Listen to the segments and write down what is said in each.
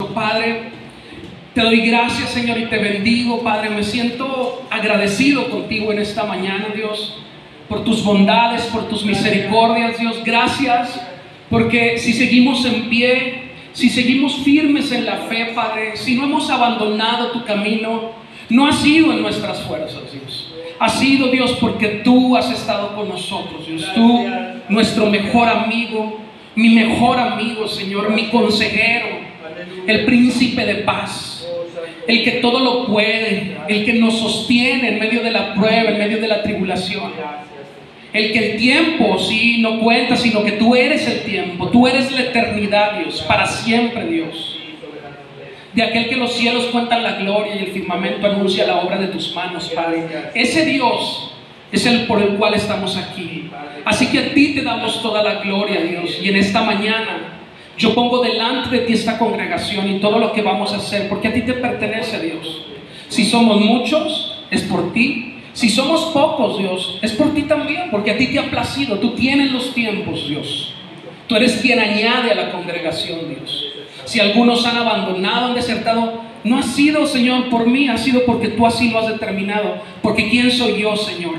nuestro Padre, te doy gracias, Señor, y te bendigo, Padre. Me siento agradecido contigo en esta mañana, Dios, por tus bondades, por tus misericordias, Dios. Gracias, porque si seguimos en pie, si seguimos firmes en la fe, Padre, si no hemos abandonado tu camino, no ha sido en nuestras fuerzas, Dios. Ha sido, Dios, porque tú has estado con nosotros, Dios. Tú, nuestro mejor amigo, mi mejor amigo, Señor, mi consejero, el príncipe de paz, el que todo lo puede, el que nos sostiene en medio de la prueba, en medio de la tribulación. El que el tiempo, sí, no cuenta, sino que tú eres el tiempo, tú eres la eternidad, Dios, para siempre, Dios. De aquel que los cielos cuentan la gloria y el firmamento anuncia la obra de tus manos, Padre. Ese Dios es el por el cual estamos aquí. Así que a ti te damos toda la gloria, Dios. Y en esta mañana yo pongo delante de ti esta congregación y todo lo que vamos a hacer, porque a ti te pertenece, Dios. Si somos muchos, es por ti. Si somos pocos, Dios, es por ti también, porque a ti te ha placido. Tú tienes los tiempos, Dios. Tú eres quien añade a la congregación, Dios. Si algunos han abandonado, han desertado, no ha sido, Señor, por mí, ha sido porque tú así lo has determinado. Porque ¿quién soy yo, Señor,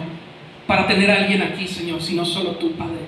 para tener a alguien aquí, Señor, sino solo tú, Padre?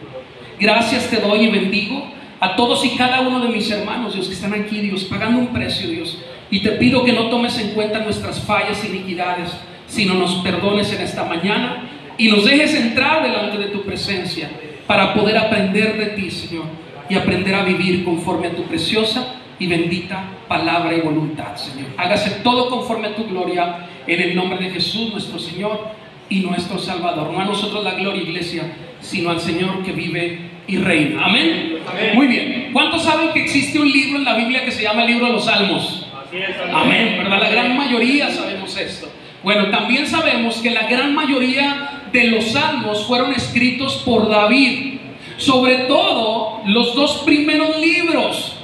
Gracias te doy y bendigo a todos y cada uno de mis hermanos, Dios, que están aquí, Dios, pagando un precio, Dios. Y te pido que no tomes en cuenta nuestras fallas y iniquidades, sino nos perdones en esta mañana y nos dejes entrar delante de tu presencia para poder aprender de ti, Señor, y aprender a vivir conforme a tu preciosa y bendita palabra y voluntad, Señor. Hágase todo conforme a tu gloria, en el nombre de Jesús, nuestro Señor y nuestro Salvador. No a nosotros la gloria, iglesia, sino al Señor que vive y reina. Amén. Amén. Muy bien. ¿Cuántos saben que existe un libro en la Biblia que se llama el libro de los Salmos? Así es, amén, ¿verdad? La gran mayoría sabemos esto. Bueno, también sabemos que la gran mayoría de los salmos fueron escritos por David, sobre todo los dos primeros libros.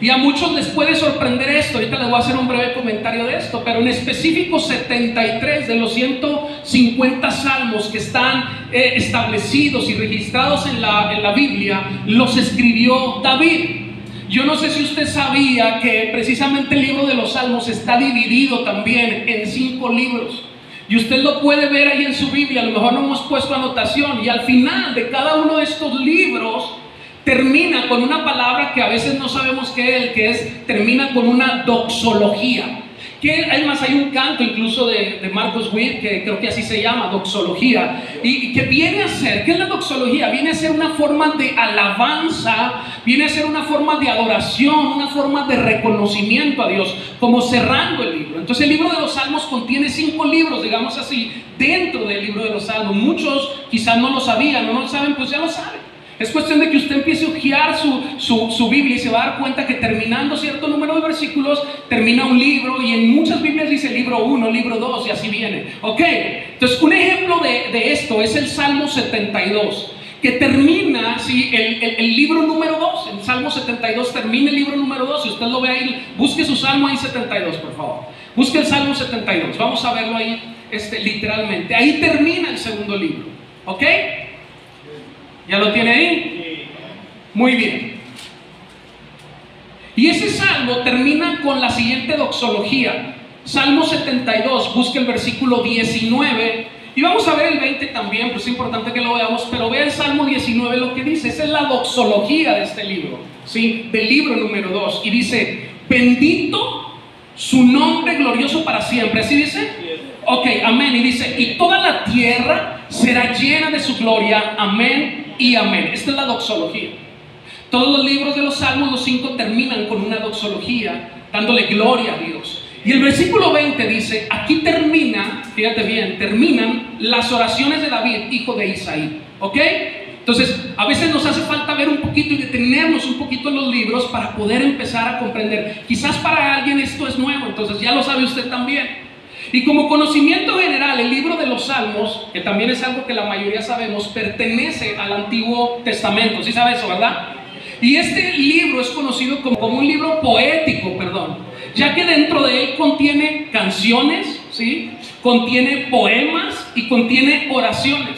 Y a muchos les puede sorprender esto. Ahorita les voy a hacer un breve comentario de esto, pero en específico 73 de los 150 salmos que están establecidos y registrados en la Biblia los escribió David. Yo no sé si usted sabía que precisamente el libro de los Salmos está dividido también en 5 libros. Y usted lo puede ver ahí en su Biblia. A lo mejor no hemos puesto anotación. Y al final de cada uno de estos libros termina con una palabra que a veces no sabemos qué es, termina con una doxología. Que además hay un canto incluso de Marcos Witt, que creo que así se llama, doxología, y que viene a ser, ¿qué es la doxología? Viene a ser una forma de alabanza, viene a ser una forma de adoración, una forma de reconocimiento a Dios, como cerrando el libro. Entonces el libro de los Salmos contiene 5 libros, digamos así, dentro del libro de los Salmos. Muchos quizás no lo sabían, no lo saben, pues ya lo saben. Es cuestión de que usted empiece a hojear su Biblia y se va a dar cuenta que terminando cierto número de versículos termina un libro, y en muchas Biblias dice libro 1, libro 2 y así viene. Ok, entonces un ejemplo de esto es el Salmo 72, que termina, ¿sí? el libro número 2, el Salmo 72 termina el libro número 2. Si usted lo ve ahí, busque su Salmo ahí 72, por favor. Busque el Salmo 72, vamos a verlo ahí literalmente. Ahí termina el segundo libro, ¿ok? ¿Ya lo tiene ahí? Muy bien. Y ese salmo termina con la siguiente doxología. Salmo 72, busque el versículo 19. Y vamos a ver el 20 también, pues es importante que lo veamos. Pero vea el Salmo 19 lo que dice. Esa es la doxología de este libro, ¿sí? Del libro número 2. Y dice: bendito su nombre glorioso para siempre. ¿Así dice? Ok, amén. Y dice: y toda la tierra será llena de su gloria. Amén y amén. Esta es la doxología. Todos los libros de los Salmos, los 5, terminan con una doxología, dándole gloria a Dios. Y el versículo 20 dice, aquí termina, fíjate bien, terminan las oraciones de David, hijo de Isaí. ¿Ok? Entonces, a veces nos hace falta ver un poquito y detenernos un poquito en los libros para poder empezar a comprender. Quizás para alguien esto es nuevo, entonces ya lo sabe usted también. Y como conocimiento general, el libro de los Salmos, que también es algo que la mayoría sabemos, pertenece al Antiguo Testamento. ¿Sí sabe eso, verdad? Y este libro es conocido como un libro poético, ya que dentro de él contiene canciones, ¿sí? Contiene poemas y contiene oraciones.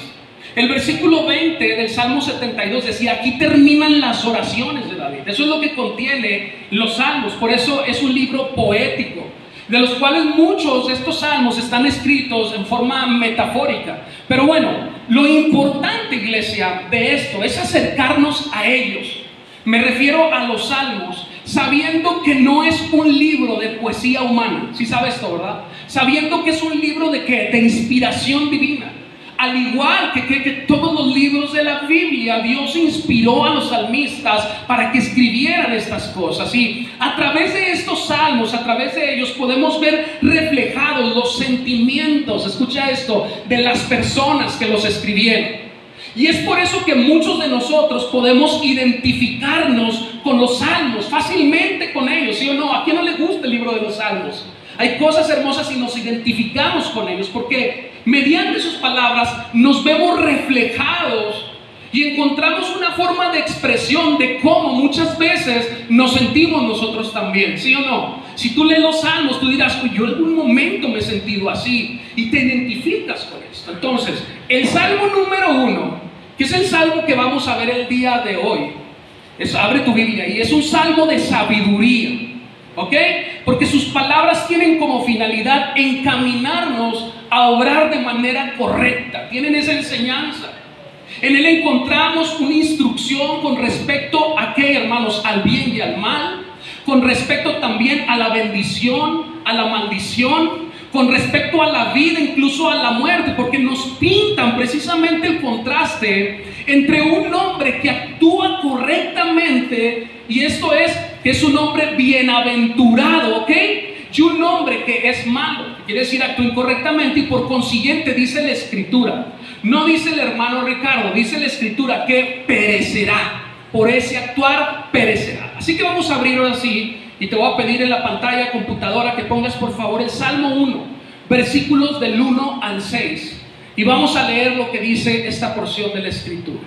El versículo 20 del Salmo 72 decía, aquí terminan las oraciones de David. Eso es lo que contiene los salmos. Por eso es un libro poético, de los cuales muchos de estos salmos están escritos en forma metafórica. Pero bueno, lo importante, iglesia, de esto es acercarnos a ellos. Me refiero a los salmos, sabiendo que no es un libro de poesía humana. ¿Sí sabes esto, verdad? Sabiendo que es un libro de inspiración divina. Al igual que todos los libros de la Biblia, Dios inspiró a los salmistas para que escribieran estas cosas. Y a través de estos salmos, a través de ellos, podemos ver reflejados los sentimientos, escucha esto, de las personas que los escribieron. Y es por eso que muchos de nosotros podemos identificarnos con los salmos, fácilmente con ellos, ¿sí o no? ¿A quién no le gusta el libro de los salmos? Hay cosas hermosas y nos identificamos con ellos porque mediante sus palabras nos vemos reflejados y encontramos una forma de expresión de cómo muchas veces nos sentimos nosotros también, ¿sí o no? Si tú lees los salmos, tú dirás, yo en algún momento me he sentido así, y te identificas con esto. Entonces, el salmo número 1, que es el salmo que vamos a ver el día de hoy, abre tu Biblia, y es un salmo de sabiduría, ¿ok? Porque sus palabras tienen como finalidad encaminarnos a obrar de manera correcta, tienen esa enseñanza. En él encontramos una instrucción con respecto a qué, hermanos, al bien y al mal, con respecto también a la bendición, a la maldición, con respecto a la vida, incluso a la muerte, porque nos pintan precisamente el contraste entre un hombre que actúa correctamente, y esto es, que es un hombre bienaventurado, ¿ok? Y un hombre que es malo, quiere decir actúa incorrectamente, y por consiguiente dice la Escritura, no dice el hermano Ricardo, dice la Escritura que perecerá, por ese actuar perecerá. Así que vamos a abrir ahora sí, y te voy a pedir en la pantalla computadora que pongas por favor el Salmo 1, versículos del 1 al 6, y vamos a leer lo que dice esta porción de la Escritura.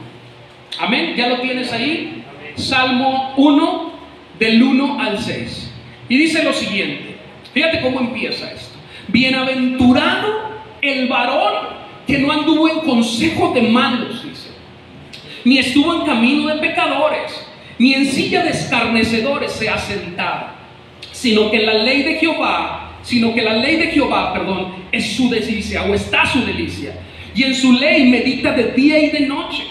Amén, ¿ya lo tienes ahí? Salmo 1, del 1 al 6, y dice lo siguiente. Fíjate cómo empieza esto. Bienaventurado el varón que no anduvo en consejo de malos, dice, ni estuvo en camino de pecadores, ni en silla de escarnecedores se ha sentado, sino que la ley de Jehová, es su delicia, o está su delicia, y en su ley medita de día y de noche.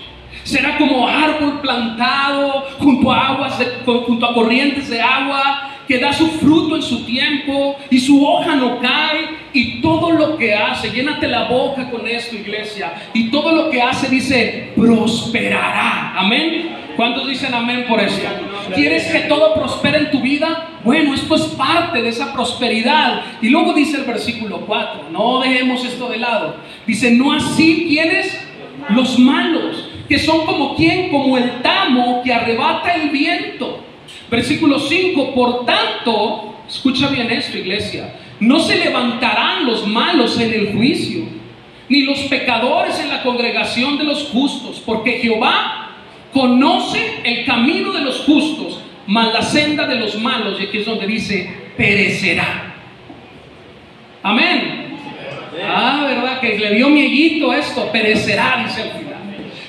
Será como árbol plantado junto a corrientes de agua, que da su fruto en su tiempo, y su hoja no cae, y todo lo que hace, llénate la boca con esto, iglesia, y todo lo que hace, dice, prosperará. Amén. ¿Cuántos dicen amén por eso? ¿Quieres que todo prospere en tu vida? Bueno, esto es parte de esa prosperidad. Y luego dice el versículo 4, no dejemos esto de lado, dice, no así ¿quiénes? Los malos, que son como ¿quién? Como el tamo que arrebata el viento. Versículo 5, por tanto, escucha bien esto, iglesia, no se levantarán los malos en el juicio, ni los pecadores en la congregación de los justos, porque Jehová conoce el camino de los justos, mas la senda de los malos, y aquí es donde dice, perecerá. Amén. ¿Verdad? Que le dio mieguito esto, perecerá, dice al final.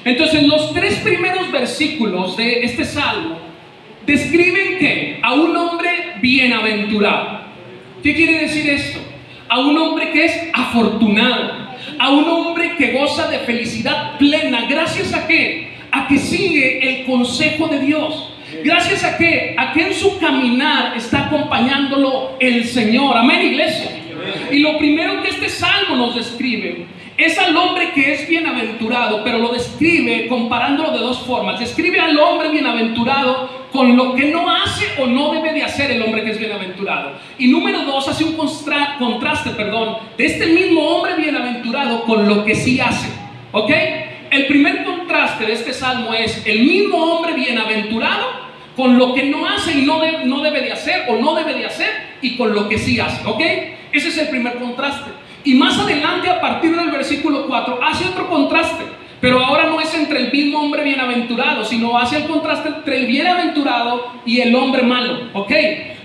Entonces, los 3 primeros versículos de este salmo describen que a un hombre bienaventurado. ¿Qué quiere decir esto? A un hombre que es afortunado, a un hombre que goza de felicidad plena. ¿Gracias a qué? A que sigue el consejo de Dios. ¿Gracias a qué? A que en su caminar está acompañándolo el Señor. Amén, iglesia. Y lo primero que este salmo nos describe es al hombre que es bienaventurado, pero lo describe comparándolo de 2 formas. Describe al hombre bienaventurado con lo que no hace o no debe de hacer el hombre que es bienaventurado. Y número 2, hace un contraste de este mismo hombre bienaventurado con lo que sí hace. ¿Ok? El primer contraste de este salmo es el mismo hombre bienaventurado con lo que no hace y no debe de hacer o no debe de hacer, y con lo que sí hace. ¿Ok? Ese es el primer contraste. Y más adelante, a partir del versículo 4, hace otro contraste, pero ahora no es entre el mismo hombre bienaventurado, sino hace el contraste entre el bienaventurado y el hombre malo. ¿Ok?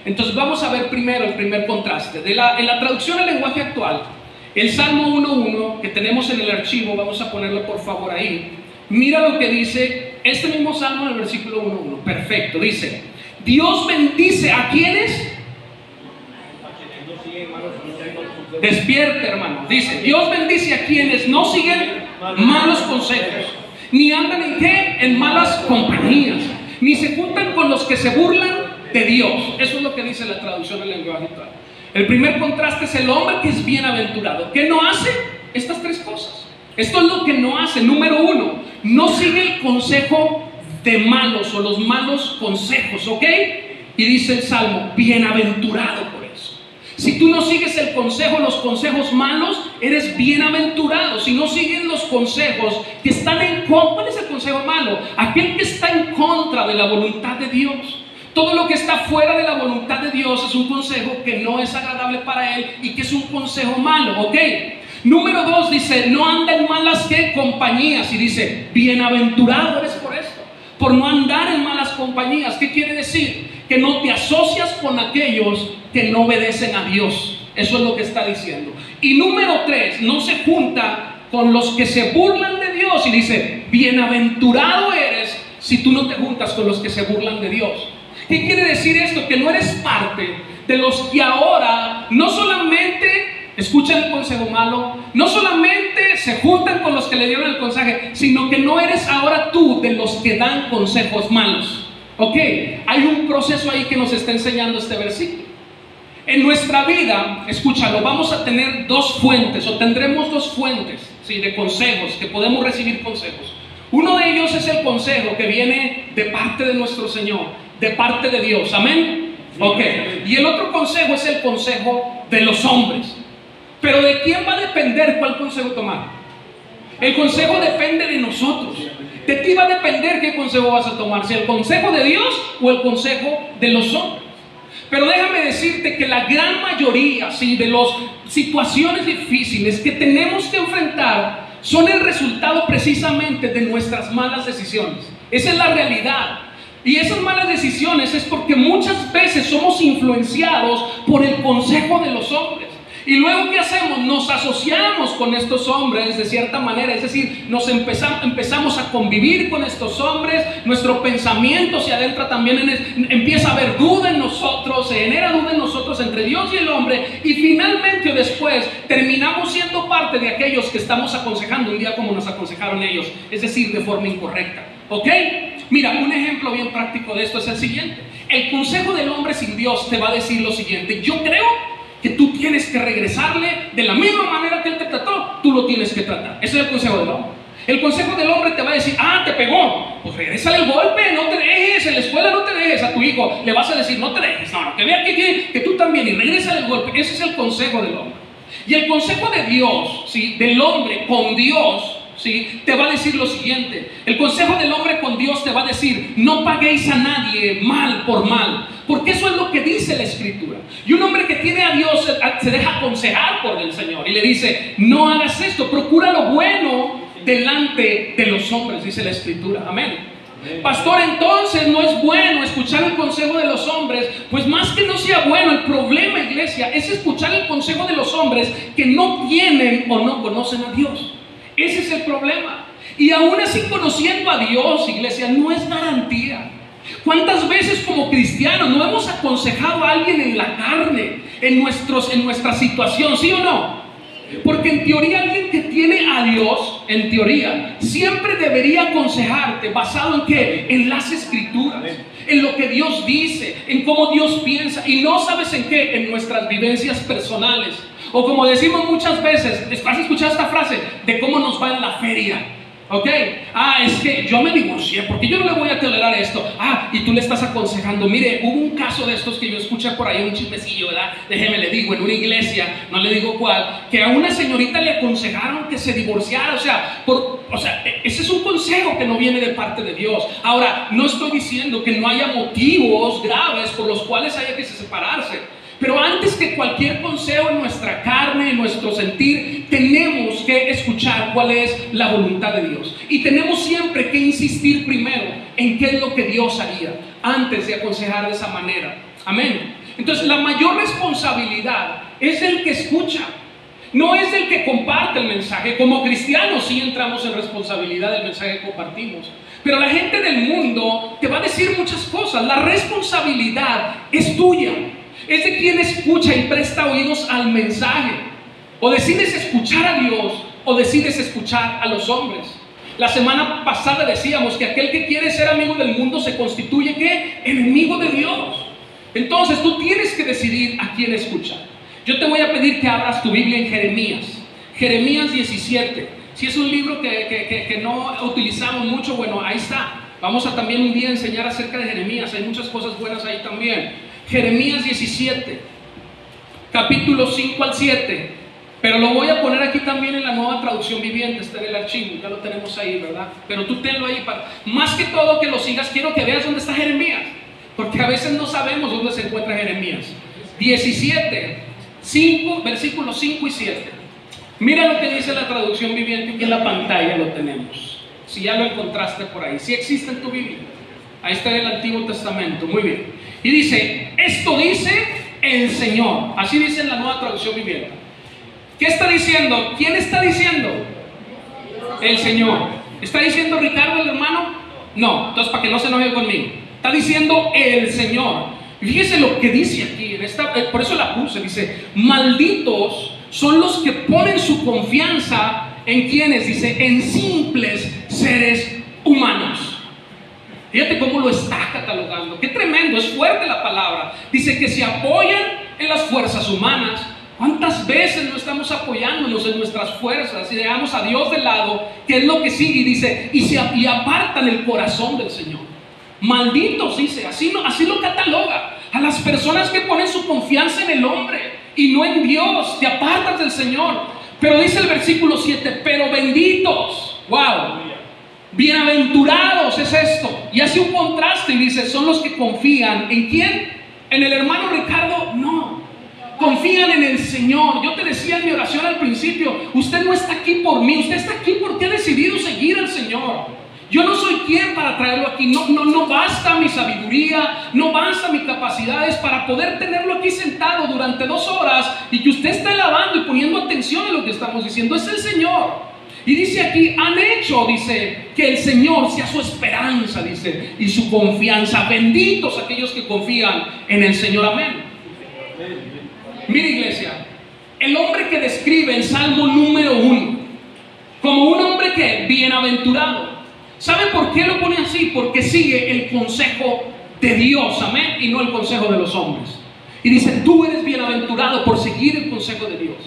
Entonces vamos a ver primero el primer contraste. En la traducción al lenguaje actual, El Salmo 1:1 que tenemos en el archivo, vamos a ponerlo por favor ahí. Mira lo que dice este mismo Salmo en el versículo 1:1. Perfecto, dice: Dios bendice a quienes. Despierte, hermano. Dice: Dios bendice a quienes no siguen malos consejos, ni andan en qué, en malas compañías, ni se juntan con los que se burlan de Dios. Eso es lo que dice la traducción del lenguaje actual. El primer contraste es el hombre que es bienaventurado, que no hace estas tres cosas. Esto es lo que no hace. Número 1, no sigue el consejo de malos o los malos consejos, ¿ok? Y dice el Salmo: bienaventurado por eso. Si tú no sigues el consejo, los consejos malos, eres bienaventurado. Si no sigues los consejos que están en contra, ¿cuál es el consejo malo? Aquel que está en contra de la voluntad de Dios. Todo lo que está fuera de la voluntad de Dios es un consejo que no es agradable para Él y que es un consejo malo, ¿ok? Número 2 dice: no anda en malas ¿qué? Compañías. Y dice: bienaventurado eres por esto, por no andar en malas compañías. ¿Qué quiere decir? Que no te asocias con aquellos que no obedecen a Dios. Eso es lo que está diciendo. Y número 3, no se junta con los que se burlan de Dios. Y dice: bienaventurado eres si tú no te juntas con los que se burlan de Dios. ¿Qué quiere decir esto? Que no eres parte de los que ahora no solamente escuchan el consejo malo, no solamente se juntan con los que le dieron el consejo, sino que no eres ahora tú de los que dan consejos malos. Ok, hay un proceso ahí que nos está enseñando este versículo. En nuestra vida, escúchalo, vamos a tener dos fuentes, o tendremos dos fuentes, ¿sí?, de consejos, que podemos recibir consejos. Uno de ellos es el consejo que viene de parte de nuestro Señor, de parte de Dios, amén. Ok, y el otro consejo es el consejo de los hombres. Pero ¿de quién va a depender cuál consejo tomar? El consejo depende de nosotros. De ti va a depender qué consejo vas a tomar, si el consejo de Dios o el consejo de los hombres. Pero déjame decirte que la gran mayoría, ¿sí?, de las situaciones difíciles que tenemos que enfrentar son el resultado precisamente de nuestras malas decisiones. Esa es la realidad. Y esas malas decisiones es porque muchas veces somos influenciados por el consejo de los hombres. Y luego, ¿qué hacemos? Nos asociamos con estos hombres de cierta manera, es decir, empezamos a convivir con estos hombres, nuestro pensamiento se adentra también empieza a haber duda en nosotros, se genera duda en nosotros entre Dios y el hombre, y finalmente o después terminamos siendo parte de aquellos que estamos aconsejando un día como nos aconsejaron ellos, es decir, de forma incorrecta. ¿Ok? Mira, un ejemplo bien práctico de esto es el siguiente. El consejo del hombre sin Dios te va a decir lo siguiente: yo creo que tú tienes que regresarle de la misma manera que él te trató, tú lo tienes que tratar. Ese es el consejo del hombre. El consejo del hombre te va a decir: te pegó, pues regrésale el golpe, no te dejes, en la escuela no te dejes. A tu hijo le vas a decir: no te dejes, no, que vea que tú también, y regrésale el golpe. Ese es el consejo del hombre. Y el consejo de Dios, ¿sí?, del hombre con Dios, ¿sí?, te va a decir lo siguiente. El consejo del hombre con Dios te va a decir: no paguéis a nadie mal por mal, porque eso es lo que dice la Escritura. Y un hombre que tiene a Dios se deja aconsejar por el Señor y le dice: no hagas esto, procura lo bueno delante de los hombres, dice la Escritura. Amén. Pastor, entonces no es bueno escuchar el consejo de los hombres. Pues más que no sea bueno, el problema, iglesia, es escuchar el consejo de los hombres que no tienen o no conocen a Dios. Ese es el problema. Y aún así, conociendo a Dios, iglesia, no es garantía. ¿Cuántas veces como cristianos no hemos aconsejado a alguien en la carne, en nuestra situación, sí o no? Porque en teoría alguien que tiene a Dios, en teoría, siempre debería aconsejarte basado en ¿qué? En las Escrituras, en lo que Dios dice, en cómo Dios piensa. Y no sabes en qué, en nuestras vivencias personales. O como decimos muchas veces, ¿has escuchado esta frase? De cómo nos va en la feria. ¿Ok? Es que yo me divorcié, porque yo no le voy a tolerar esto. Y tú le estás aconsejando. Mire, hubo un caso de estos que yo escuché por ahí, un chismecillo, ¿verdad? Déjeme le digo, en una iglesia, no le digo cuál, que a una señorita le aconsejaron que se divorciara. O sea, ese es un consejo que no viene de parte de Dios. Ahora, no estoy diciendo que no haya motivos graves por los cuales haya que separarse. Pero antes que cualquier consejo en nuestra carne, en nuestro sentir, tenemos que escuchar cuál es la voluntad de Dios. Y tenemos siempre que insistir primero en qué es lo que Dios haría antes de aconsejar de esa manera. Amén. Entonces, la mayor responsabilidad es el que escucha. no es del que comparte el mensaje. Como cristianos sí entramos en responsabilidad del mensaje que compartimos, pero la gente del mundo te va a decir muchas cosas. La responsabilidad es tuya, es de quien escucha y presta oídos al mensaje. O decides escuchar a Dios o decides escuchar a los hombres. La semana pasada decíamos que aquel que quiere ser amigo del mundo se constituye ¿qué? Enemigo de Dios. Entonces tú tienes que decidir a quién escuchar. Yo te voy a pedir que abras tu Biblia en Jeremías 17. Si es un libro que no utilizamos mucho, bueno, ahí está. Vamos a también un día enseñar acerca de Jeremías. Hay muchas cosas buenas ahí también. Jeremías 17, capítulo 5 al 7. Pero lo voy a poner aquí también en la Nueva Traducción Viviente. Está en el archivo, ya lo tenemos ahí, ¿verdad? Pero tú tenlo ahí. Más que todo que lo sigas, quiero que veas dónde está Jeremías, porque a veces no sabemos dónde se encuentra Jeremías. 17, versículos 5 y 7. Mira lo que dice la Traducción Viviente. Aquí en la pantalla lo tenemos, si ya lo encontraste por ahí, si existe en tu Biblia. Ahí está en el Antiguo Testamento, muy bien. Y dice, esto dice el Señor. Así dice en la Nueva Traducción Viviente. ¿Qué está diciendo? ¿Quién está diciendo? El Señor. ¿Está diciendo Ricardo, el hermano? No, entonces para que no se enoje conmigo. Está diciendo el Señor. Y fíjese lo que dice aquí, por eso la puse, dice, malditos son los que ponen su confianza en quienes, dice, en simples seres humanos. Fíjate cómo lo está catalogando, qué tremendo, es fuerte la palabra. Dice que se apoyan en las fuerzas humanas. ¿Cuántas veces no estamos apoyándonos en nuestras fuerzas y dejamos a Dios de lado, que es lo que sigue? Y dice, y apartan el corazón del Señor. Malditos, dice, así lo cataloga. A las personas que ponen su confianza en el hombre y no en Dios, te apartas del Señor. Pero dice el versículo 7, pero benditos, wow, bienaventurados es esto. Y hace un contraste y dice, son los que confían. ¿En quién? ¿En el hermano Ricardo? No. Confían en el Señor. Yo te decía en mi oración al principio, usted no está aquí por mí, usted está aquí porque ha decidido seguir al Señor. Yo no soy quien para traerlo aquí. No basta mi sabiduría, no basta mis capacidades para poder tenerlo aquí sentado durante 2 horas y que usted esté alabando y poniendo atención a lo que estamos diciendo. Es el Señor. Y dice aquí, han hecho, dice, que el Señor sea su esperanza, dice, y su confianza. Benditos aquellos que confían en el Señor. Amén. Mira, iglesia, el hombre que describe el Salmo número 1 como un hombre que bienaventurado, ¿sabe por qué lo pone así? Porque sigue el consejo de Dios, amén, y no el consejo de los hombres. Y dice, tú eres bienaventurado por seguir el consejo de Dios.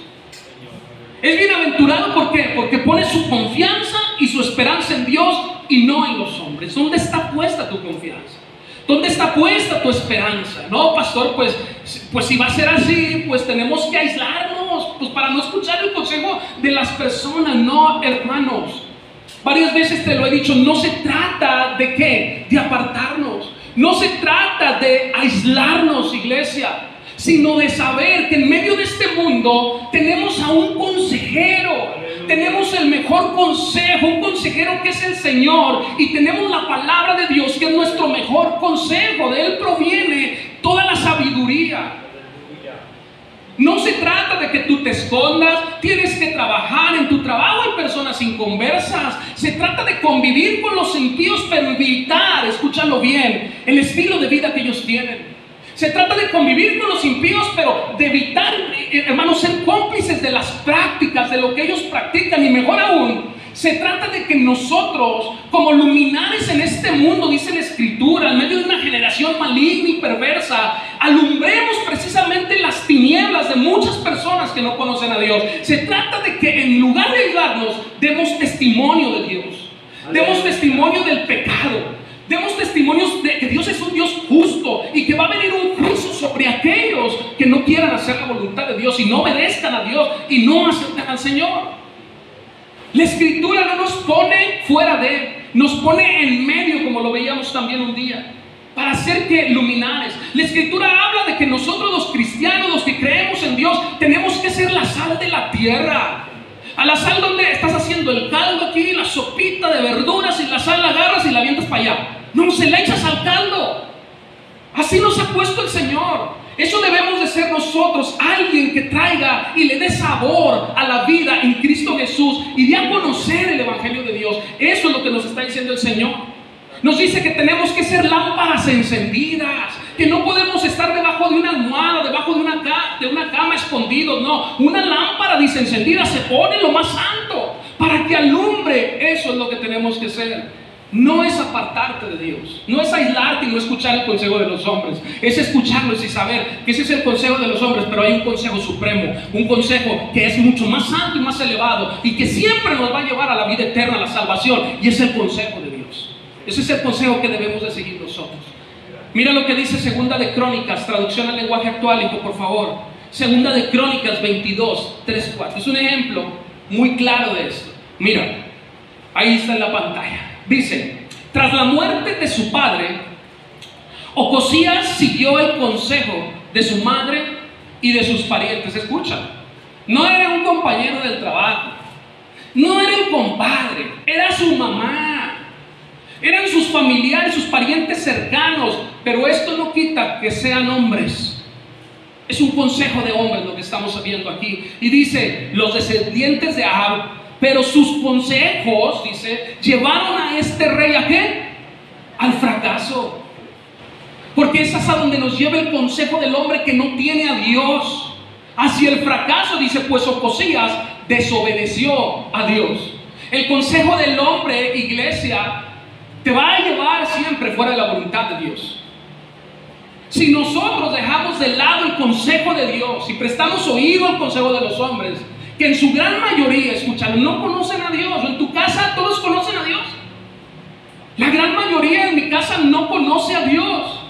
Es bienaventurado, ¿por qué? Porque pone su confianza y su esperanza en Dios y no en los hombres. ¿Dónde está puesta tu confianza? ¿Dónde está puesta tu esperanza? No, pastor, pues si va a ser así, pues tenemos que aislarnos, pues para no escuchar el consejo de las personas. No, hermanos, varias veces te lo he dicho, no se trata de ¿qué? De apartarnos. No se trata de aislarnos, iglesia, sino de saber que en medio de este mundo tenemos a un consejero. Tenemos el mejor consejo, un consejero que es el Señor, y tenemos la palabra de Dios que es nuestro mejor consejo. De Él proviene toda la sabiduría. No se trata de que tú te escondas, tienes que trabajar en tu trabajo, hay personas inconversas. Se trata de convivir con los impíos, pero evitar, escúchalo bien, el estilo de vida que ellos tienen. Se trata de convivir con los impíos, pero de evitar, hermanos, ser cómplices de las prácticas, de lo que ellos practican. Y mejor aún, se trata de que nosotros, como luminares en este mundo, dice la Escritura, en medio de una generación maligna y perversa, alumbremos precisamente las tinieblas de muchas personas que no conocen a Dios. Se trata de que en lugar de aislarnos, demos testimonio de Dios, demos testimonio del pecado. Demos testimonios de que Dios es un Dios justo y que va a venir un juicio sobre aquellos que no quieran hacer la voluntad de Dios y no obedezcan a Dios y no aceptan al Señor. La Escritura no nos pone fuera de Él, nos pone en medio, como lo veíamos también un día, para ser que luminares. La Escritura habla de que nosotros los cristianos, los que creemos en Dios, tenemos que ser la sal de la tierra. A la sal, donde estás haciendo el caldo aquí, la sopita de verduras, y la sal la agarras y la avientas para allá. No, se la echas al caldo. Así nos ha puesto el Señor. Eso debemos de ser nosotros, alguien que traiga y le dé sabor a la vida en Cristo Jesús y dé a conocer el Evangelio de Dios. Eso es lo que nos está diciendo el Señor. Nos dice que tenemos que ser lámparas encendidas, que no podemos estar debajo de una almohada, debajo de una cama escondidos. No, una lámpara dice encendida se pone en lo más santo para que alumbre. Eso es lo que tenemos que ser. No es apartarte de Dios, no es aislarte y no escuchar el consejo de los hombres, es escucharlos y saber que ese es el consejo de los hombres, pero hay un consejo supremo, un consejo que es mucho más santo y más elevado y que siempre nos va a llevar a la vida eterna, a la salvación, y es el consejo de Dios. Ese es el consejo que debemos de seguir nosotros. Mira lo que dice Segunda de Crónicas, traducción al lenguaje actual, hijo, por favor. Segunda de Crónicas 22, 3, 4. Es un ejemplo muy claro de esto. Mira, ahí está en la pantalla. Dice: tras la muerte de su padre, Ocosías siguió el consejo de su madre y de sus parientes. Escucha, no era un compañero del trabajo, no era un compadre, era su mamá. Eran sus familiares, sus parientes cercanos, pero esto no quita que sean hombres. Es un consejo de hombres lo que estamos viendo aquí. Y dice, los descendientes de Ahab, pero sus consejos, dice, llevaron a este rey ¿a qué? Al fracaso. Porque es hasta donde nos lleva el consejo del hombre que no tiene a Dios. Hacia el fracaso, dice, pues Ocosías desobedeció a Dios. El consejo del hombre, iglesia, te va a llevar siempre fuera de la voluntad de Dios. Si nosotros dejamos de lado el consejo de Dios y prestamos oído al consejo de los hombres, que en su gran mayoría, escuchan, no conocen a Dios. En tu casa todos conocen a Dios. La gran mayoría en mi casa no conoce a Dios.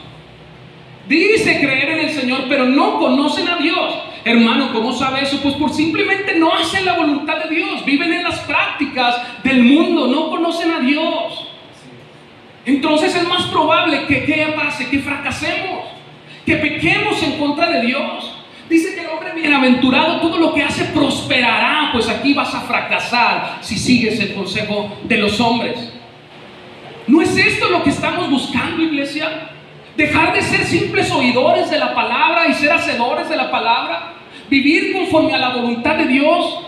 Dice creer en el Señor, pero no conocen a Dios. Hermano, ¿cómo sabe eso? Pues por simplemente no hacen la voluntad de Dios. Viven en las prácticas del mundo, no conocen a Dios. Entonces es más probable que pase, que fracasemos, que pequemos en contra de Dios. Dice que el hombre bienaventurado todo lo que hace prosperará. Pues aquí vas a fracasar si sigues el consejo de los hombres. ¿No es esto lo que estamos buscando, iglesia? Dejar de ser simples oidores de la palabra y ser hacedores de la palabra. Vivir conforme a la voluntad de Dios.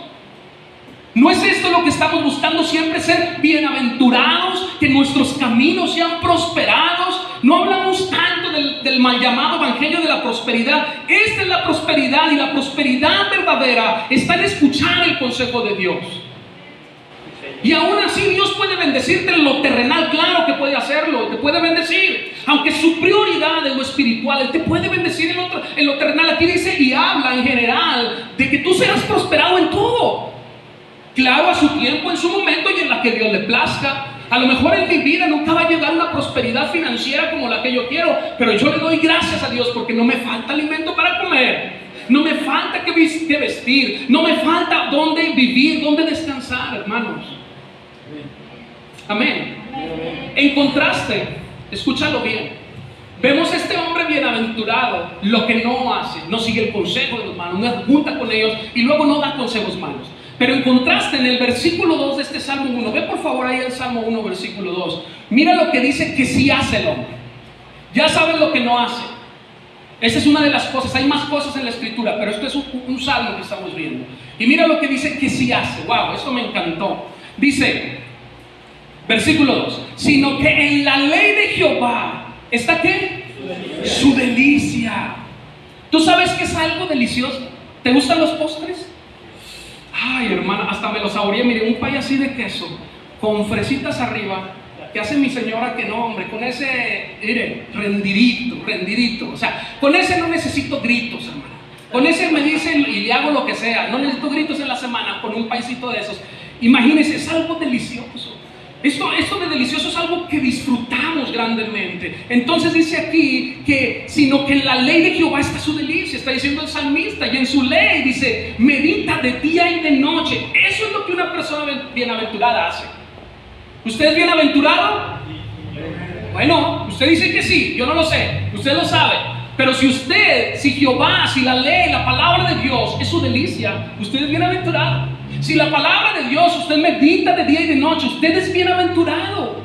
¿No es esto lo que estamos buscando siempre? Ser bienaventurados, que nuestros caminos sean prosperados. No hablamos tanto del mal llamado evangelio de la prosperidad. Esta es la prosperidad, y la prosperidad verdadera está en escuchar el consejo de Dios. Y aún así Dios puede bendecirte en lo terrenal. Claro que puede hacerlo, te puede bendecir. Aunque su prioridad es lo espiritual, Él te puede bendecir en lo terrenal. Aquí dice y habla en general de que tú serás prosperado en todo. Claro, a su tiempo, en su momento y en la que Dios le plazca. A lo mejor en mi vida nunca va a llegar una prosperidad financiera como la que yo quiero, pero yo le doy gracias a Dios porque no me falta alimento para comer, no me falta que vestir, no me falta dónde vivir, dónde descansar, hermanos. Amén. En contraste, escúchalo bien, vemos a este hombre bienaventurado, lo que no hace, no sigue el consejo de los malos, no junta con ellos y luego no da consejos malos. Pero en contraste, en el versículo 2 de este Salmo 1, ve por favor ahí el Salmo 1, versículo 2. Mira lo que dice que sí hace el hombre. Ya sabes lo que no hace. Esa es una de las cosas. Hay más cosas en la escritura, pero esto es un salmo que estamos viendo. Y mira lo que dice que sí hace. Wow, esto me encantó. Dice, versículo 2, sino que en la ley de Jehová ¿está qué? Su delicia. ¿Tú sabes que es algo delicioso? ¿Te gustan los postres? Ay, hermana, hasta me lo saboreé. Mire, un pay así de queso con fresitas arriba que hace mi señora, que no, hombre, con ese, mire, rendidito. O sea, con ese no necesito gritos, hermana. Con ese me dicen y le hago lo que sea. No necesito gritos en la semana con un paisito de esos. Imagínense, es algo delicioso. Esto de delicioso es algo que disfrutamos grandemente. Entonces dice aquí que, sino que en la ley de Jehová está su delicia. Está diciendo el salmista, y en su ley dice, medita de día y de noche. Eso es lo que una persona bienaventurada hace. ¿Usted es bienaventurado? Bueno, usted dice que sí, yo no lo sé, usted lo sabe. Pero si Jehová, si la ley, la palabra de Dios es su delicia, usted es bienaventurado. Si la palabra de Dios usted medita de día y de noche, usted es bienaventurado.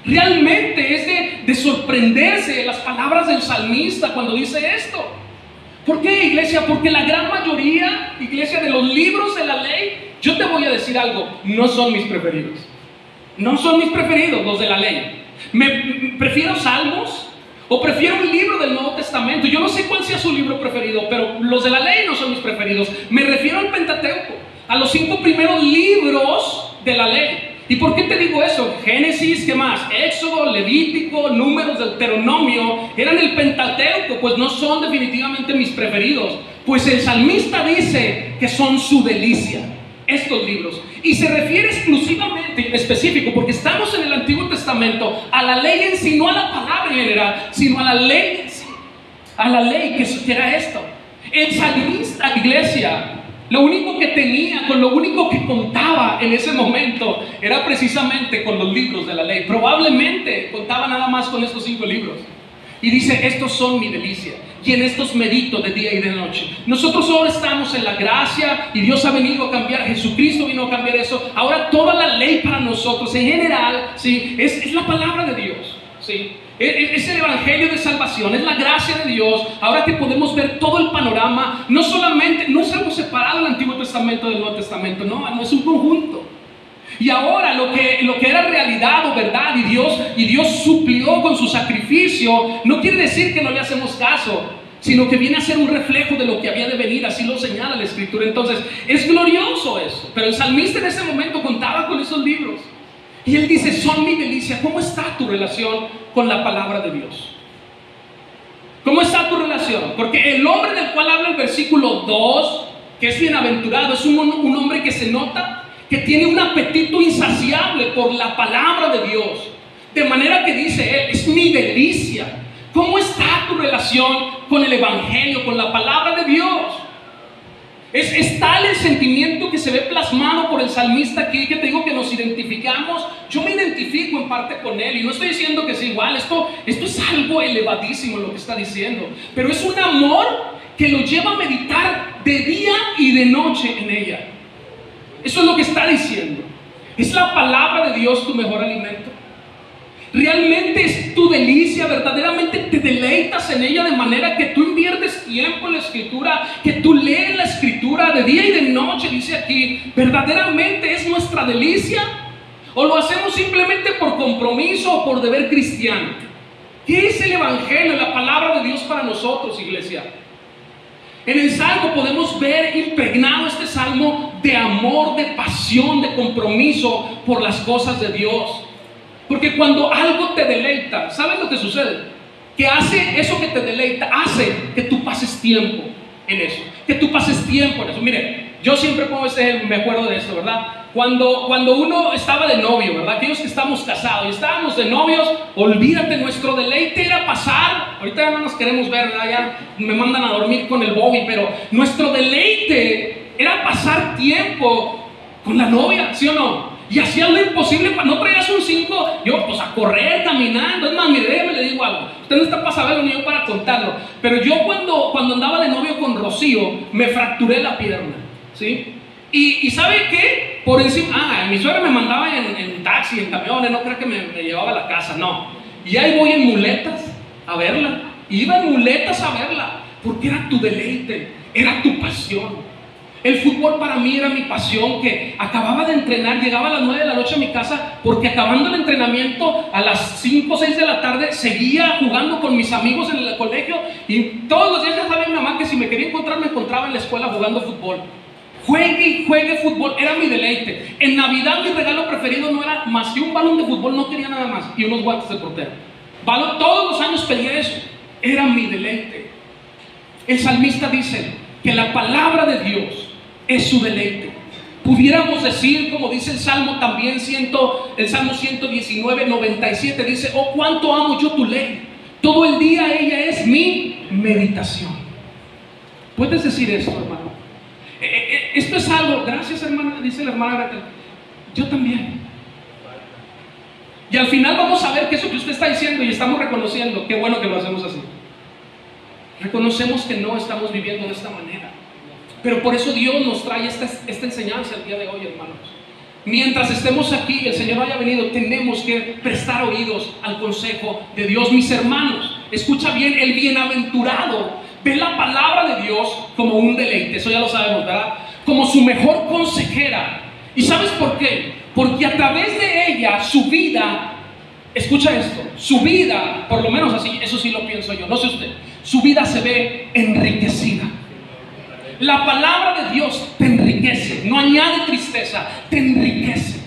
Realmente es de sorprenderse las palabras del salmista cuando dice esto. ¿Por qué, iglesia? Porque la gran mayoría, iglesia, de los libros de la ley, yo te voy a decir algo, no son mis preferidos. No son mis preferidos los de la ley. Prefiero Salmos o prefiero un libro del Nuevo Testamento. Yo no sé cuál sea su libro preferido, pero los de la ley no son mis preferidos. Me refiero al Pentateuco, a los 5 primeros libros de la ley. ¿Y por qué te digo eso? Génesis, ¿qué más? Éxodo, Levítico, Números, Deuteronomio, eran el Pentateuco, pues no son definitivamente mis preferidos. Pues el salmista dice que son su delicia, estos libros. Y se refiere exclusivamente, en específico, porque estamos en el Antiguo Testamento, a la ley en sí, no a la palabra en general, sino a la ley en sí. A la ley que era esto. El salmista, iglesia, lo único que tenía, con lo único que contaba en ese momento, era precisamente con los libros de la ley. Probablemente contaba nada más con estos 5 libros. Y dice, estos son mi delicia, y en estos medito de día y de noche. Nosotros ahora estamos en la gracia, y Dios ha venido a cambiar, Jesucristo vino a cambiar eso. Ahora toda la ley para nosotros, en general, ¿sí? es la palabra de Dios, ¿sí? Es el evangelio de salvación, es la gracia de Dios. Ahora que podemos ver todo el panorama, no solamente, no es algo separado del Antiguo Testamento del Nuevo Testamento, no es un conjunto. Y ahora lo que era realidad o verdad, y Dios suplió con su sacrificio, no quiere decir que no le hacemos caso, sino que viene a ser un reflejo de lo que había de venir. Así lo señala la Escritura. Entonces es glorioso eso. Pero el salmista en ese momento contaba con esos libros, y él dice, son mi delicia. ¿Cómo está tu relación con la palabra de Dios? ¿Cómo está tu relación? Porque el hombre del cual habla el versículo 2, que es bienaventurado, es un hombre que se nota que tiene un apetito insaciable por la palabra de Dios. De manera que dice él, es mi delicia. ¿Cómo está tu relación con el evangelio, con la palabra de Dios? Es tal el sentimiento que se ve plasmado por el salmista aquí, que te digo que nos identificamos. Yo me identifico en parte con él, y no estoy diciendo que es igual. Esto es algo elevadísimo lo que está diciendo, pero es un amor que lo lleva a meditar de día y de noche en ella. Eso es lo que está diciendo. ¿Es la palabra de Dios tu mejor alimento? ¿Realmente es tu delicia? ¿Verdaderamente te deleitas en ella de manera que tú inviertes tiempo en la Escritura, que tú lees la Escritura de día y de noche? Dice aquí, ¿verdaderamente es nuestra delicia? ¿O lo hacemos simplemente por compromiso o por deber cristiano? ¿Qué es el evangelio, la palabra de Dios para nosotros, iglesia? En el Salmo podemos ver impregnado este Salmo de amor, de pasión, de compromiso por las cosas de Dios. Porque cuando algo te deleita, ¿sabes lo que sucede? Que hace eso que te deleita, hace que tú pases tiempo en eso. Que tú pases tiempo en eso. Mire, yo siempre pongo me acuerdo de esto, ¿verdad? Cuando uno estaba de novio, ¿verdad? Aquellos que estamos casados y estábamos de novios, olvídate, nuestro deleite era pasar. Ahorita ya no nos queremos ver, ¿verdad? Ya me mandan a dormir con el Bobby, pero nuestro deleite era pasar tiempo con la novia, ¿sí o no? Y hacías lo imposible, no traías un 5, yo pues a correr, caminando. Es más, mire, déjame le digo algo. Usted no está para saberlo ni yo para contarlo, pero yo cuando andaba de novio con Rocío, me fracturé la pierna, ¿sí? Y ¿sabe qué? Por encima, mi suegra me mandaba en taxi, en camiones, no creo que me llevaba a la casa, no. Y ahí voy en muletas a verla. Iba en muletas a verla, porque era tu deleite, era tu pasión. El fútbol para mí era mi pasión, que acababa de entrenar, llegaba a las 9 de la noche a mi casa, porque acabando el entrenamiento a las 5 o 6 de la tarde seguía jugando con mis amigos en el colegio, y todos los días ya sabía mi mamá que si me quería encontrar, me encontraba en la escuela jugando fútbol. Juegue y juegue fútbol, era mi deleite. En Navidad mi regalo preferido no era más que un balón de fútbol, no quería nada más, y unos guantes de portero. Todos los años pedía eso, era mi deleite. El salmista dice que la palabra de Dios es su deleite. Pudiéramos decir, como dice el Salmo también, el Salmo 119, 97, dice, oh, cuánto amo yo tu ley, todo el día ella es mi meditación. ¿Puedes decir esto, hermano? Esto es algo, gracias hermana, dice la hermana Gretel, yo también. Y al final vamos a ver que eso que usted está diciendo, y estamos reconociendo, qué bueno que lo hacemos así. Reconocemos que no estamos viviendo de esta manera. Pero por eso Dios nos trae esta enseñanza el día de hoy, hermanos. Mientras estemos aquí, el Señor haya venido, tenemos que prestar oídos al consejo de Dios. Mis hermanos, escucha bien, el bienaventurado ve la palabra de Dios como un deleite, eso ya lo sabemos, ¿verdad? Como su mejor consejera. ¿Y sabes por qué? Porque a través de ella su vida, escucha esto, su vida, por lo menos así, eso sí lo pienso yo, no sé usted, su vida se ve enriquecida. La palabra de Dios te enriquece, no añade tristeza, te enriquece.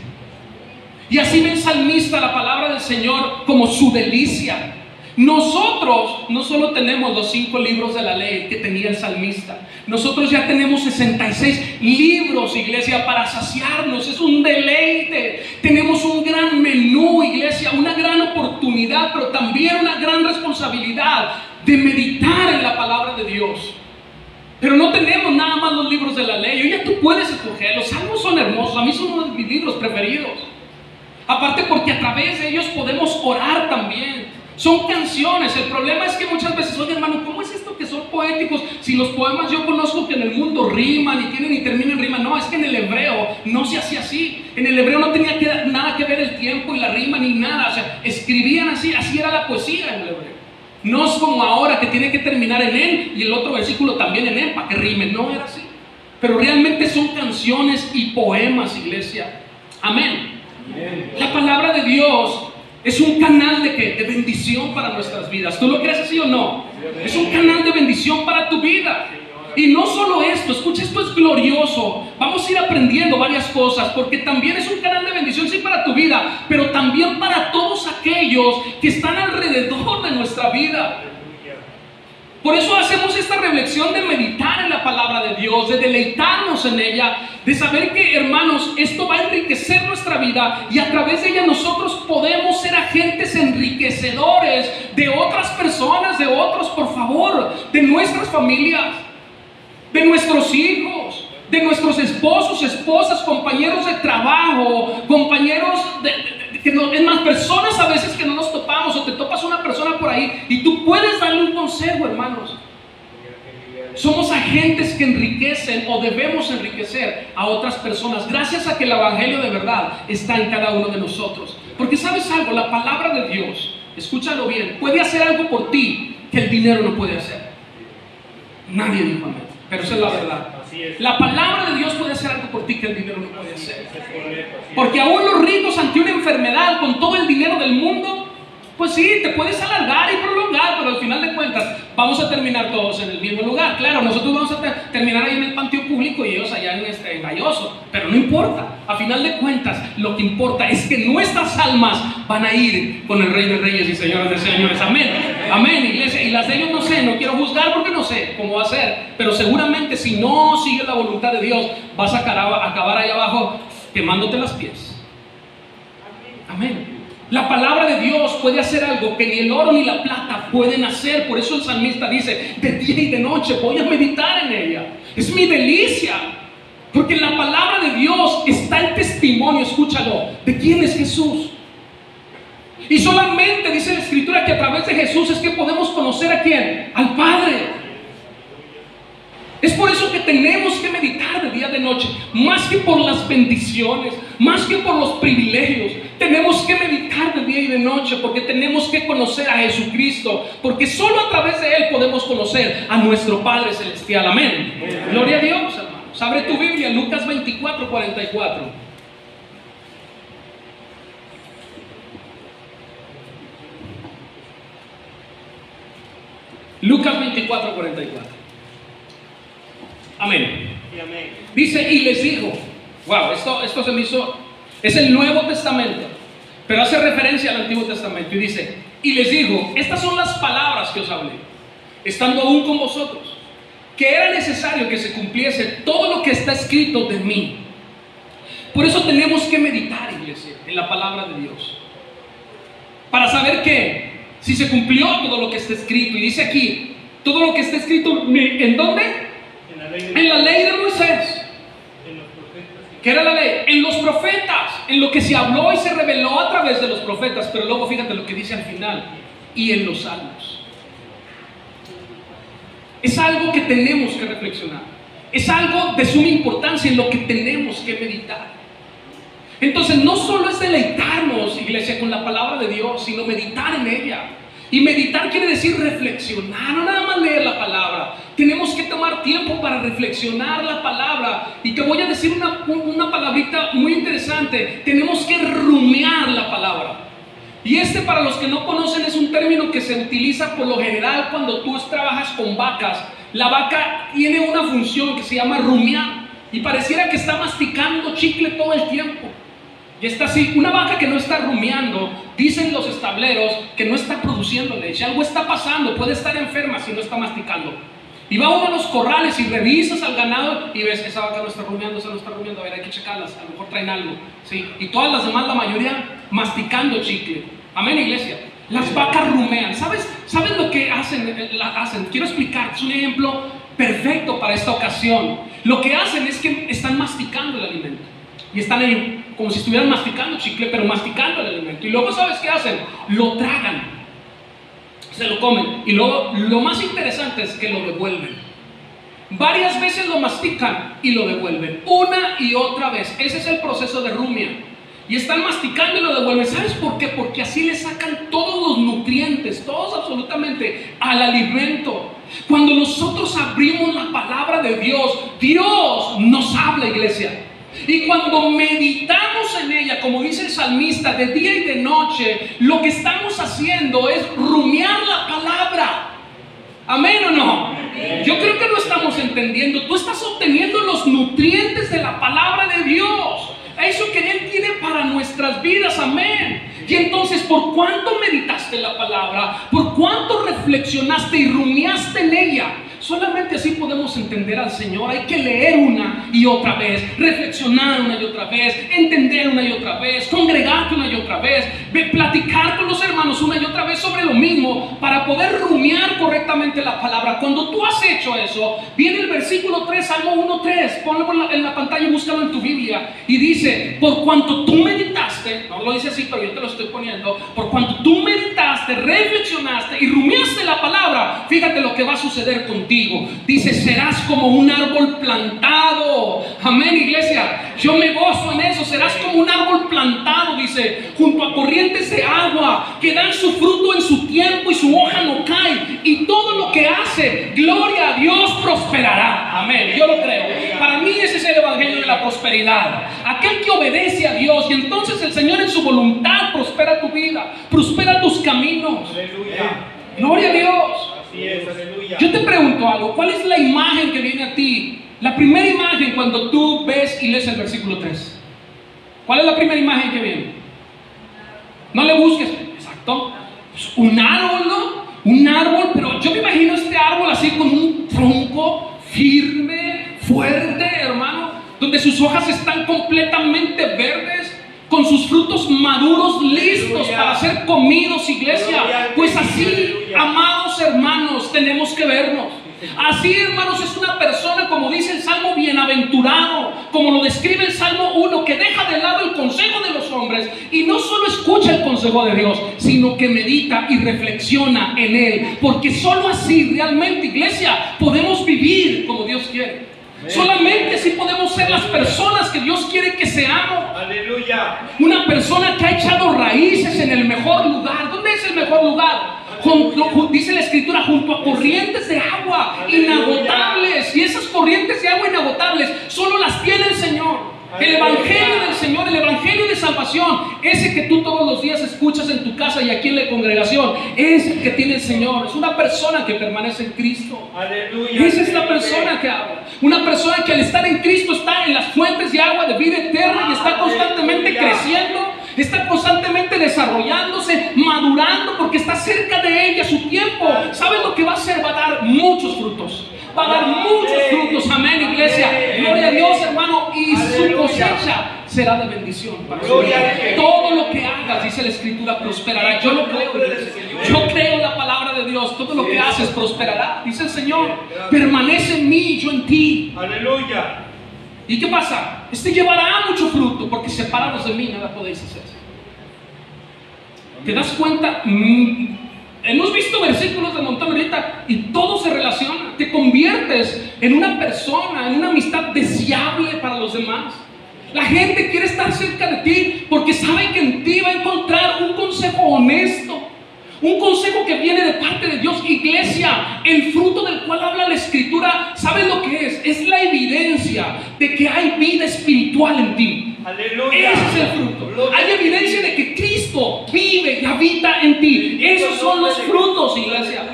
Y así ve el salmista la palabra del Señor como su delicia. Nosotros no solo tenemos los 5 libros de la ley que tenía el salmista, nosotros ya tenemos 66 libros, iglesia, para saciarnos. Es un deleite. Tenemos un gran menú, iglesia, una gran oportunidad, pero también una gran responsabilidad de meditar en la palabra de Dios. Pero no tenemos nada más los libros de la ley. Hoy ya tú puedes escoger. Los salmos son hermosos, a mí son uno de mis libros preferidos. Aparte porque a través de ellos podemos orar también. Son canciones. El problema es que muchas veces, oye hermano, ¿cómo es esto que son poéticos? Si los poemas yo conozco que en el mundo riman y tienen y terminan en rima. No, es que en el hebreo no se hacía así. En el hebreo no tenía nada que ver el tiempo y la rima ni nada. O sea, escribían así, así era la poesía en el hebreo. No es como ahora que tiene que terminar en él y el otro versículo también en él para que rime. No era así. Pero realmente son canciones y poemas, iglesia. Amén. La palabra de Dios es un canal de bendición para nuestras vidas. ¿Tú lo crees así o no? Es un canal de bendición para tu vida. Y no solo esto, escucha, esto es glorioso. Vamos a ir aprendiendo varias cosas, porque también es un canal de bendición, sí, para tu vida, pero también para todos aquellos que están alrededor de nuestra vida. Por eso hacemos esta reflexión de meditar en la palabra de Dios, de deleitarnos en ella, de saber que, hermanos, esto va a enriquecer nuestra vida y a través de ella nosotros podemos ser agentes enriquecedores de otras personas, de otros, por favor, de nuestras familias, de nuestros hijos, de nuestros esposos, esposas, compañeros de trabajo, compañeros es más, personas a veces que no nos topamos, o te topas una persona por ahí y tú puedes darle un consejo, hermanos. Somos agentes que enriquecen o debemos enriquecer a otras personas gracias a que el evangelio de verdad está en cada uno de nosotros. Porque sabes algo, la palabra de Dios, escúchalo bien, puede hacer algo por ti que el dinero no puede hacer. Nadie dijo amén, pero esa es la verdad. La palabra de Dios puede hacer algo por ti que el dinero no puede hacer. Porque aún los ricos ante una enfermedad con todo el dinero del mundo, pues sí, te puedes alargar y prolongar, pero al final de cuentas vamos a terminar todos en el mismo lugar. Claro, nosotros vamos a terminar ahí en el panteón público y ellos allá en Galloso, pero no importa. A final de cuentas, lo que importa es que nuestras almas van a ir con el Rey de Reyes y Señores de Señores. Amén. Amén, iglesia. Y las de ellos no sé, no quiero juzgar porque no sé cómo va a ser, pero seguramente si no sigues la voluntad de Dios, vas a acabar ahí abajo quemándote las pies. Amén. La palabra de Dios puede hacer algo que ni el oro ni la plata pueden hacer. Por eso el salmista dice, de día y de noche voy a meditar en ella. Es mi delicia. Porque en la palabra de Dios está el testimonio, escúchalo, de quién es Jesús. Y solamente dice la Escritura que a través de Jesús es que podemos conocer a quién, al Padre. Es por eso que tenemos que meditar de día y de noche, más que por las bendiciones, más que por los privilegios. Tenemos que meditar de día y de noche porque tenemos que conocer a Jesucristo, porque solo a través de Él podemos conocer a nuestro Padre Celestial. Amén. Gloria a Dios, hermanos. Abre tu Biblia, Lucas 24, 44. Lucas 24, 44. Amén. Dice, y les dijo, wow, esto se me hizo, es el Nuevo Testamento, pero hace referencia al Antiguo Testamento. Y dice, y les dijo, estas son las palabras que os hablé, estando aún con vosotros, que era necesario que se cumpliese todo lo que está escrito de mí. Por eso tenemos que meditar, iglesia, en la palabra de Dios, para saber que si se cumplió todo lo que está escrito. Y dice aquí, todo lo que está escrito, ¿en dónde? En la ley de Moisés. ¿Qué era la ley? En los profetas, en lo que se habló y se reveló a través de los profetas. Pero luego fíjate lo que dice al final, y en los salmos. Es algo que tenemos que reflexionar, es algo de suma importancia en lo que tenemos que meditar. Entonces no solo es deleitarnos, iglesia, con la palabra de Dios, sino meditar en ella. Y meditar quiere decir reflexionar, no nada más leer la palabra. Tenemos que tomar tiempo para reflexionar la palabra. Y te voy a decir una palabrita muy interesante. Tenemos que rumiar la palabra. Y para los que no conocen, es un término que se utiliza por lo general cuando tú trabajas con vacas. La vaca tiene una función que se llama rumiar. Y pareciera que está masticando chicle todo el tiempo. Y está así. Una vaca que no está rumiando, dicen los estableros que no está produciendo leche. Algo está pasando, puede estar enferma si no está masticando. Y va uno a los corrales y revisas al ganado y ves, esa vaca no está rumiando, esa no está rumiando, a ver, hay que checarlas, a lo mejor traen algo, ¿sí? Y todas las demás, la mayoría, masticando chicle. Amén, iglesia. Las vacas rumean. ¿Sabes lo que hacen? Quiero explicar, es un ejemplo perfecto para esta ocasión. Lo que hacen es que están masticando el alimento. Y están ahí como si estuvieran masticando chicle, pero masticando el alimento. Y luego, ¿sabes qué hacen? Lo tragan, se lo comen. Y luego, lo más interesante es que lo devuelven. Varias veces lo mastican y lo devuelven, una y otra vez. Ese es el proceso de rumia. Y están masticando y lo devuelven. ¿Sabes por qué? Porque así le sacan todos los nutrientes, todos absolutamente, al alimento. Cuando nosotros abrimos la palabra de Dios, Dios nos habla, iglesia. Y cuando meditamos en ella, como dice el salmista, de día y de noche, lo que estamos haciendo es rumiar la palabra. ¿Amén o no? Yo creo que no estamos entendiendo. Tú estás obteniendo los nutrientes de la palabra de Dios, eso que Él tiene para nuestras vidas. Amén. Y entonces, ¿por cuánto meditaste la palabra? ¿Por cuánto reflexionaste y rumiaste en ella? Solamente así podemos entender al Señor. Hay que leer una y otra vez, reflexionar una y otra vez, entender una y otra vez, congregarte una y otra vez, platicar con los hermanos una y otra vez sobre lo mismo, para poder rumiar correctamente la palabra. Cuando tú has hecho eso, viene el versículo 3, Salmo 1:3, ponlo en la pantalla y búscalo en tu Biblia, y dice: por cuanto tú meditaste, no lo dice así, pero yo te lo estoy poniendo, por cuanto tú meditaste, reflexionaste y rumiaste la palabra, fíjate lo que va a suceder contigo. Dice: serás como un árbol plantado. Amén, iglesia. Yo me gozo en eso. Serás como un árbol plantado, dice, junto a corrientes de agua, que dan su fruto en su tiempo y su hoja no cae. Y todo lo que hace, gloria a Dios, prosperará. Amén. Yo lo creo. Para mí ese es el evangelio de la prosperidad. Aquel que obedece a Dios, y entonces el Señor en su voluntad prospera tu vida, prospera tus caminos. Aleluya. Gloria a Dios. Yo te pregunto algo, ¿cuál es la imagen que viene a ti? La primera imagen cuando tú ves y lees el versículo 3. ¿Cuál es la primera imagen que viene? No le busques. Exacto. Un árbol, ¿no? Un árbol, pero yo me imagino este árbol así con un tronco firme, fuerte, hermano, donde sus hojas están completamente verdes, con sus frutos maduros, listos para ser comidos, iglesia. Pues así, amados hermanos, tenemos que vernos. Así, hermanos, es una persona, como dice el Salmo, bienaventurado, como lo describe el Salmo 1, que deja de lado el consejo de los hombres y no solo escucha el consejo de Dios, sino que medita y reflexiona en él. Porque solo así, realmente, iglesia, podemos vivir como Dios quiere. Solamente así podemos ser las personas que Dios quiere que seamos. Aleluya. Una persona que ha echado raíces en el mejor lugar. ¿Dónde es el mejor lugar? Dice la Escritura, junto a corrientes de agua inagotables. Y esas corrientes de agua inagotables solo las tiene el Señor. El evangelio del Señor, el evangelio de salvación, ese que tú todos los días escuchas en tu casa y aquí en la congregación, es el que tiene el Señor. Es una persona que permanece en Cristo. Aleluya. Esa es la persona que habla. Una persona que al estar en Cristo está en las fuentes de agua de vida eterna y está constantemente creciendo, está constantemente desarrollándose, madurando, porque está cerca de ella su tiempo. ¿Sabes lo que va a hacer? Va a dar muchos frutos. Va a dar muchos frutos. Amén, iglesia. Gloria a Dios, hermano. Y su cosecha será de bendición para su vida. Todo lo que hagas, dice la Escritura, prosperará. Yo lo creo, iglesia. Yo creo en la palabra de Dios. Todo lo que haces prosperará, dice el Señor. Permanece en mí, yo en ti. Aleluya. ¿Y qué pasa? Llevará mucho fruto, porque separados de mí nada podéis hacer. ¿Te das cuenta? Hemos visto versículos de montón ahorita y todo se relaciona. Te conviertes en una persona, en una amistad deseable para los demás. La gente quiere estar cerca de ti porque sabe que en ti va a encontrar un consejo honesto, Un consejo que viene de parte de Dios. Iglesia, el fruto del cual habla la Escritura, ¿sabes lo que es? Es la evidencia de que hay vida espiritual en ti. Aleluya. Ese es el fruto. Hay evidencia de que Cristo vive y habita en ti. Esos son los frutos, iglesia.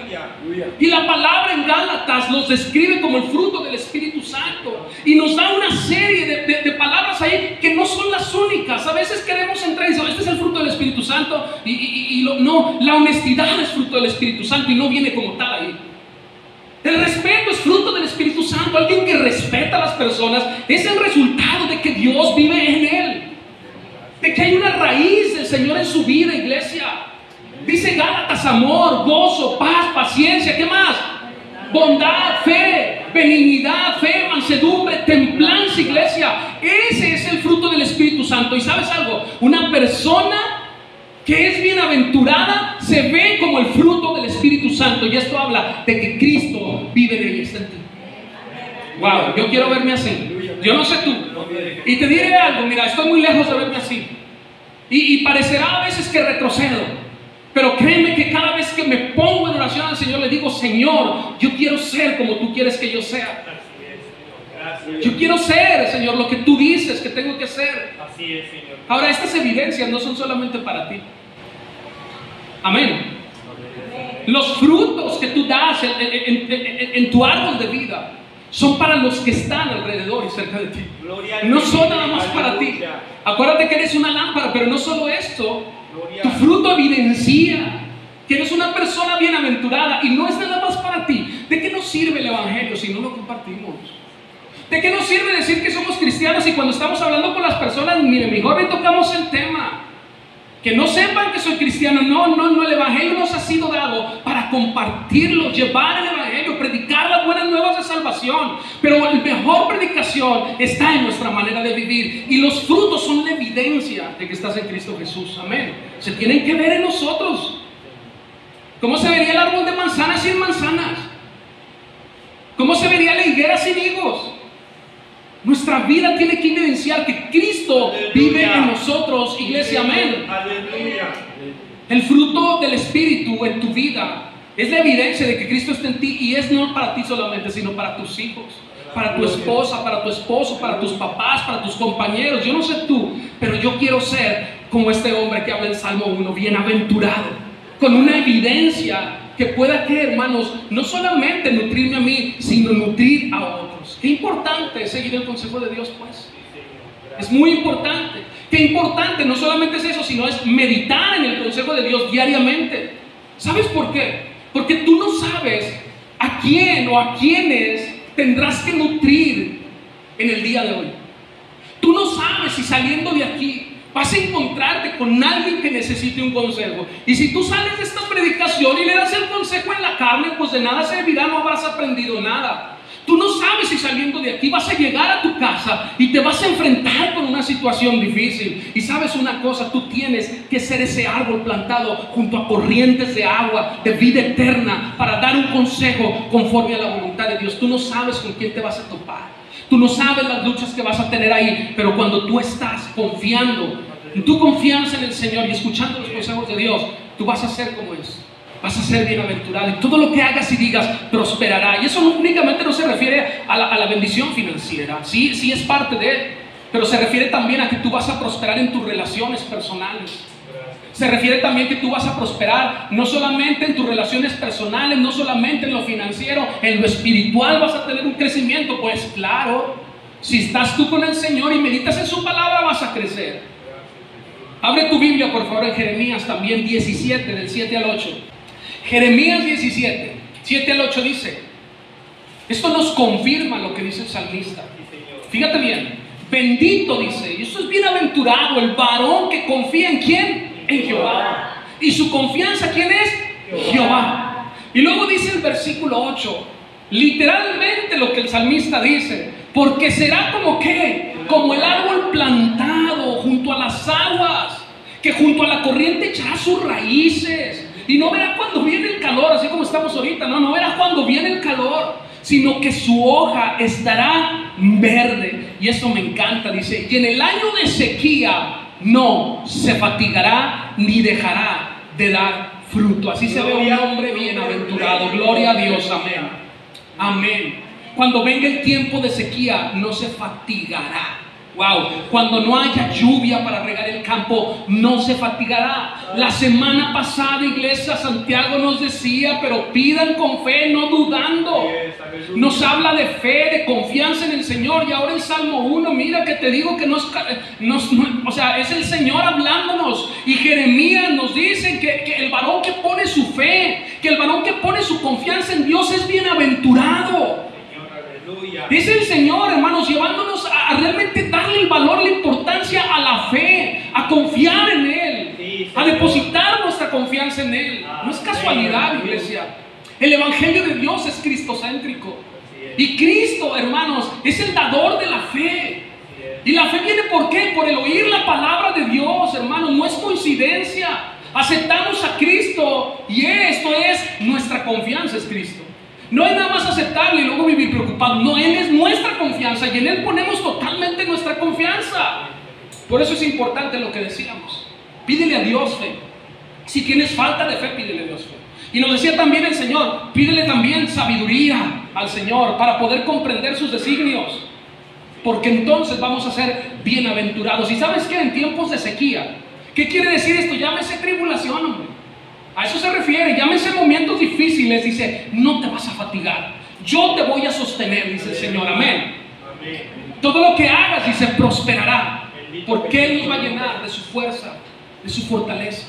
Y la palabra en Gálatas los describe como el fruto del Espíritu Santo. Y nos da una serie de palabras ahí que no son las únicas. A veces queremos entrar y decir, este es el fruto del Espíritu Santo. No, la honestidad es fruto del Espíritu Santo y no viene como tal ahí. El respeto es fruto del Espíritu Santo. Alguien que respeta a las personas es el resultado de que Dios vive en él. De que hay una raíz del Señor en su vida, iglesia. Dice Gálatas, amor, gozo, paz, paciencia, ¿qué más? Bondad, fe, benignidad, fe, mansedumbre, templanza, iglesia. Ese es el fruto del Espíritu Santo. ¿Y sabes algo? Una persona que es bienaventurada se ve como el fruto del Espíritu Santo. Y esto habla de que Cristo vive de ella. Wow, yo quiero verme así. Yo no sé tú. Y te diré algo, mira, estoy muy lejos de verme así. Y parecerá a veces que retrocedo. Pero créeme que cada vez que me pongo en oración al Señor, le digo, Señor, yo quiero ser como tú quieres que yo sea. Yo quiero ser, Señor, lo que tú dices que tengo que ser. Así es, Señor. Ahora, estas evidencias no son solamente para ti. Amén. Los frutos que tú das en tu árbol de vida son para los que están alrededor y cerca de ti. No son nada más para ti. Acuérdate que eres una lámpara, pero no solo esto. Tu fruto evidencia que eres una persona bienaventurada y no es nada más para ti. ¿De qué nos sirve el Evangelio si no lo compartimos? ¿De qué nos sirve decir que somos cristianos y cuando estamos hablando con las personas, mire, mejor le tocamos el tema? Que no sepan que soy cristiano. No, el Evangelio nos ha sido dado para compartirlo, llevar el Evangelio, predicar las buenas nuevas de salvación. Pero la mejor predicación está en nuestra manera de vivir. Y los frutos son la evidencia de que estás en Cristo Jesús. Amén. Se tienen que ver en nosotros. ¿Cómo se vería el árbol de manzanas sin manzanas? ¿Cómo se vería la higuera sin higos? Nuestra vida tiene que evidenciar que Cristo vive en nosotros, iglesia, amén. Aleluya. El fruto del Espíritu en tu vida es la evidencia de que Cristo está en ti y es no para ti solamente, sino para tus hijos, para tu esposa, para tu esposo, para tus papás, para tus compañeros. Yo no sé tú, pero yo quiero ser como este hombre que habla en Salmo 1, bienaventurado, con una evidencia que pueda que, hermanos, no solamente nutrirme a mí, sino nutrir a otros. Qué importante es seguir el consejo de Dios, pues. Es muy importante. Qué importante, no solamente es eso, sino es meditar en el consejo de Dios diariamente. ¿Sabes por qué? Porque tú no sabes a quién o a quiénes tendrás que nutrir en el día de hoy. Tú no sabes si saliendo de aquí vas a encontrarte con alguien que necesite un consejo. Y si tú sales de esta predicación y le das el consejo en la carne, pues de nada servirá, no habrás aprendido nada. Tú no sabes si saliendo de aquí vas a llegar a tu casa y te vas a enfrentar con una situación difícil. Y sabes una cosa, tú tienes que ser ese árbol plantado junto a corrientes de agua, de vida eterna, para dar un consejo conforme a la voluntad de Dios. Tú no sabes con quién te vas a topar. Tú no sabes las luchas que vas a tener ahí, pero cuando tú estás confiando en tu confianza en el Señor y escuchando los consejos de Dios, tú vas a ser como es. Vas a ser bienaventurado y todo lo que hagas y digas prosperará. Y eso únicamente no se refiere a la bendición financiera. Sí es parte de él, pero se refiere también a que tú vas a prosperar en tus relaciones personales. Se refiere también que tú vas a prosperar no solamente en tus relaciones personales, no solamente en lo financiero, en lo espiritual vas a tener un crecimiento. Pues claro, si estás tú con el Señor y meditas en su palabra, vas a crecer. Abre tu Biblia por favor en Jeremías también 17, del 7 al 8. Jeremías 17, 7 al 8 dice, esto nos confirma lo que dice el salmista. Fíjate bien, bendito dice, y esto es bienaventurado el varón que confía en ¿quién? En Jehová. ¿Y su confianza quién es? Jehová. Y luego dice el versículo 8, literalmente lo que el salmista dice, porque será como ¿qué? Como el árbol plantado junto a las aguas, que junto a la corriente echará sus raíces. Y no verá cuando viene el calor, así como estamos ahorita, no verá cuando viene el calor, sino que su hoja estará verde. Y eso me encanta, dice, y en el año de sequía no se fatigará ni dejará de dar fruto. Así se ve un hombre bienaventurado. Gloria a Dios, amén. Amén. Cuando venga el tiempo de sequía, no se fatigará. Wow. Cuando no haya lluvia para regar el campo, no se fatigará. La semana pasada, iglesia, Santiago nos decía, pero pidan con fe, no dudando. Nos habla de fe, de confianza en el Señor. Y ahora el Salmo 1, mira que te digo que o sea, es el Señor hablándonos. Y Jeremías nos dice que el varón que pone su fe, que el varón que pone su confianza en Dios es bienaventurado. Dice el Señor, hermanos, llevándonos a realmente darle el valor, la importancia a la fe, a confiar en Él, a depositar nuestra confianza en Él. No es casualidad, iglesia. El Evangelio de Dios es cristocéntrico. Y Cristo, hermanos, es el dador de la fe. Y la fe viene ¿por qué? Por el oír la palabra de Dios, hermanos. No es coincidencia. Aceptamos a Cristo y esto es nuestra confianza, es Cristo. No es nada más aceptarlo y luego vivir preocupado. No, Él es nuestra confianza y en Él ponemos totalmente nuestra confianza. Por eso es importante lo que decíamos. Pídele a Dios fe. Si tienes falta de fe, pídele a Dios fe. Y nos decía también el Señor, pídele también sabiduría al Señor para poder comprender sus designios. Porque entonces vamos a ser bienaventurados. ¿Y sabes qué? En tiempos de sequía. ¿Qué quiere decir esto? Llámese tribulación, hombre. A eso se refiere, llámese momentos difíciles, dice, no te vas a fatigar, yo te voy a sostener, dice el Señor, amén. Todo lo que hagas, dice, prosperará, porque Él nos va a llenar de su fuerza, de su fortaleza,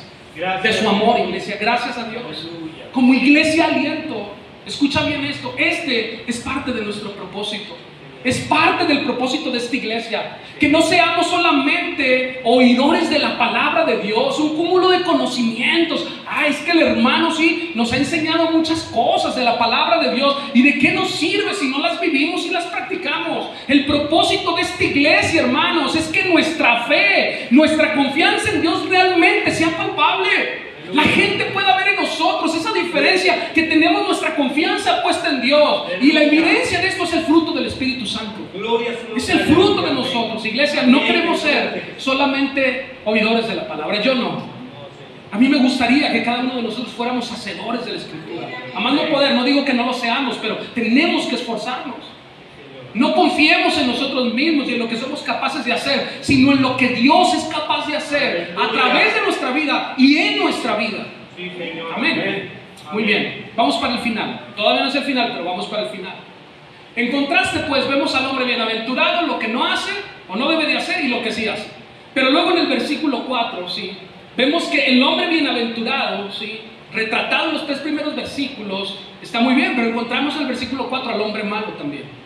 de su amor, iglesia, gracias a Dios. Como iglesia aliento, escucha bien esto, este es parte de nuestro propósito. Es parte del propósito de esta iglesia. Que no seamos solamente oidores de la palabra de Dios, un cúmulo de conocimientos. Es que el hermano sí nos ha enseñado muchas cosas de la palabra de Dios. ¿Y de qué nos sirve si no las vivimos y las practicamos? El propósito de esta iglesia, hermanos, es que nuestra fe, nuestra confianza en Dios realmente sea palpable. La gente pueda ver en nosotros esa diferencia, que tenemos nuestra confianza puesta en Dios. Y la evidencia de esto es el fruto del Espíritu Santo. Es el fruto de nosotros, iglesia. No queremos ser solamente oidores de la palabra. Yo no. A mí me gustaría que cada uno de nosotros fuéramos hacedores de la Escritura. A más no poder, no digo que no lo seamos, pero tenemos que esforzarnos. No confiemos en nosotros mismos y en lo que somos capaces de hacer, sino en lo que Dios es capaz de hacer a través de nuestra vida y en nuestra vida. Amén. Muy bien, vamos para el final. Todavía no es el final, pero vamos para el final. En contraste, pues, vemos al hombre bienaventurado, lo que no hace o no debe de hacer y lo que sí hace. Pero luego en el versículo 4, ¿sí?, vemos que el hombre bienaventurado, ¿sí?, retratado en los 3 primeros versículos, está muy bien, pero encontramos en el versículo 4 al hombre malo también.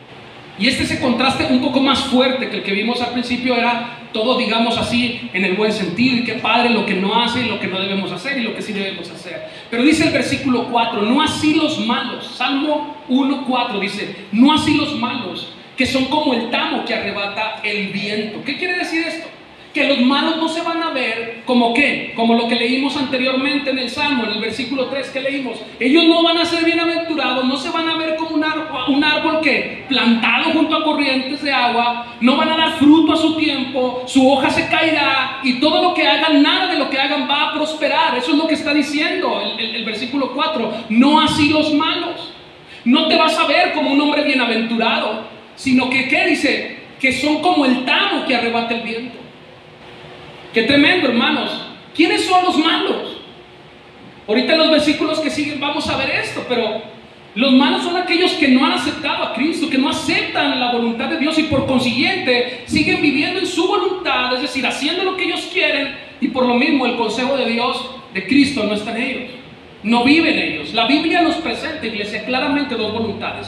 Y ese contraste un poco más fuerte que el que vimos al principio era todo, digamos así, en el buen sentido, y qué padre lo que no hace y lo que no debemos hacer y lo que sí debemos hacer. Pero dice el versículo 4, no así los malos. Salmo 1:4 dice, no así los malos, que son como el tamo que arrebata el viento. ¿Qué quiere decir esto? Que los malos no se van a ver como ¿qué? Como lo que leímos anteriormente en el Salmo, en el versículo 3 que leímos. Ellos no van a ser bienaventurados, no se van a ver como un árbol que plantado junto a corrientes de agua, no van a dar fruto a su tiempo, su hoja se caerá y todo lo que hagan, nada de lo que hagan va a prosperar. Eso es lo que está diciendo el versículo 4. No así los malos. No te vas a ver como un hombre bienaventurado, sino que ¿qué dice? Que son como el tamo que arrebata el viento. Qué tremendo, hermanos. ¿Quiénes son los malos? Ahorita en los versículos que siguen vamos a ver esto, pero los malos son aquellos que no han aceptado a Cristo, que no aceptan la voluntad de Dios y por consiguiente siguen viviendo en su voluntad, es decir, haciendo lo que ellos quieren, y por lo mismo el consejo de Dios, de Cristo, no está en ellos, no viven ellos. La Biblia nos presenta, iglesia, claramente 2 voluntades,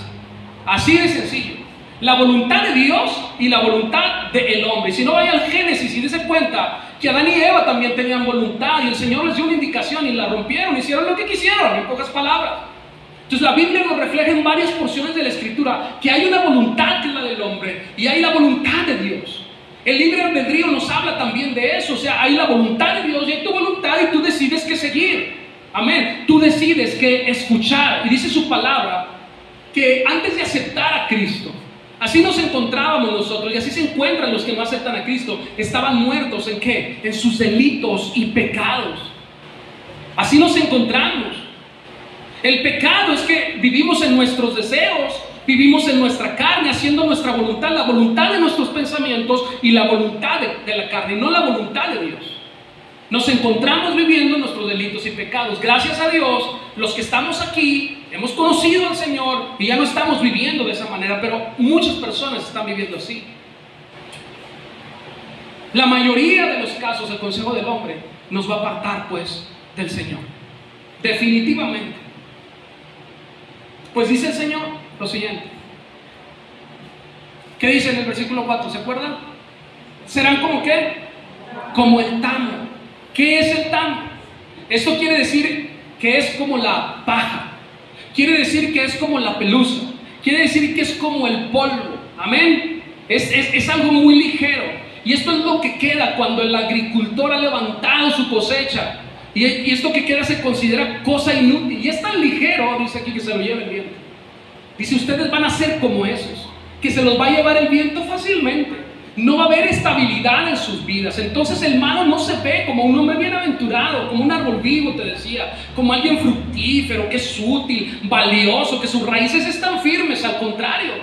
así de sencillo. La voluntad de Dios y la voluntad del hombre. Si no, vaya al Génesis y dése cuenta que Adán y Eva también tenían voluntad y el Señor les dio una indicación y la rompieron, hicieron lo que quisieron, en pocas palabras. Entonces la Biblia nos refleja en varias porciones de la Escritura que hay una voluntad que es la del hombre y hay la voluntad de Dios. El libre albedrío nos habla también de eso, o sea, hay la voluntad de Dios y hay tu voluntad y tú decides qué seguir. Amén. Tú decides qué escuchar. Y dice su palabra que antes de aceptar a Cristo, así nos encontrábamos nosotros y así se encuentran los que no aceptan a Cristo. Estaban muertos ¿en qué? En sus delitos y pecados. Así nos encontramos. El pecado es que vivimos en nuestros deseos, vivimos en nuestra carne, haciendo nuestra voluntad, la voluntad de nuestros pensamientos y la voluntad de la carne, no la voluntad de Dios. Nos encontramos viviendo nuestros delitos y pecados. Gracias a Dios, los que estamos aquí hemos conocido al Señor y ya no estamos viviendo de esa manera, pero muchas personas están viviendo así. La mayoría de los casos, el consejo del hombre nos va a apartar pues del Señor, definitivamente. Pues dice el Señor lo siguiente. ¿Qué dice en el versículo 4? ¿Se acuerdan? ¿Serán como qué? Como el tamo. ¿Qué es el tamo? Esto quiere decir que es como la paja. Quiere decir que es como la pelusa. Quiere decir que es como el polvo. Amén. Es algo muy ligero. Y esto es lo que queda cuando el agricultor ha levantado su cosecha. Y esto que queda se considera cosa inútil. Y es tan ligero, dice aquí, que se lo lleva el viento. Dice, ustedes van a ser como esos, que se los va a llevar el viento fácilmente. No va a haber estabilidad en sus vidas. Entonces el malo no se ve como un hombre bienaventurado, como un árbol vivo, te decía, como alguien fructífero, que es útil, valioso, que sus raíces están firmes. Al contrario,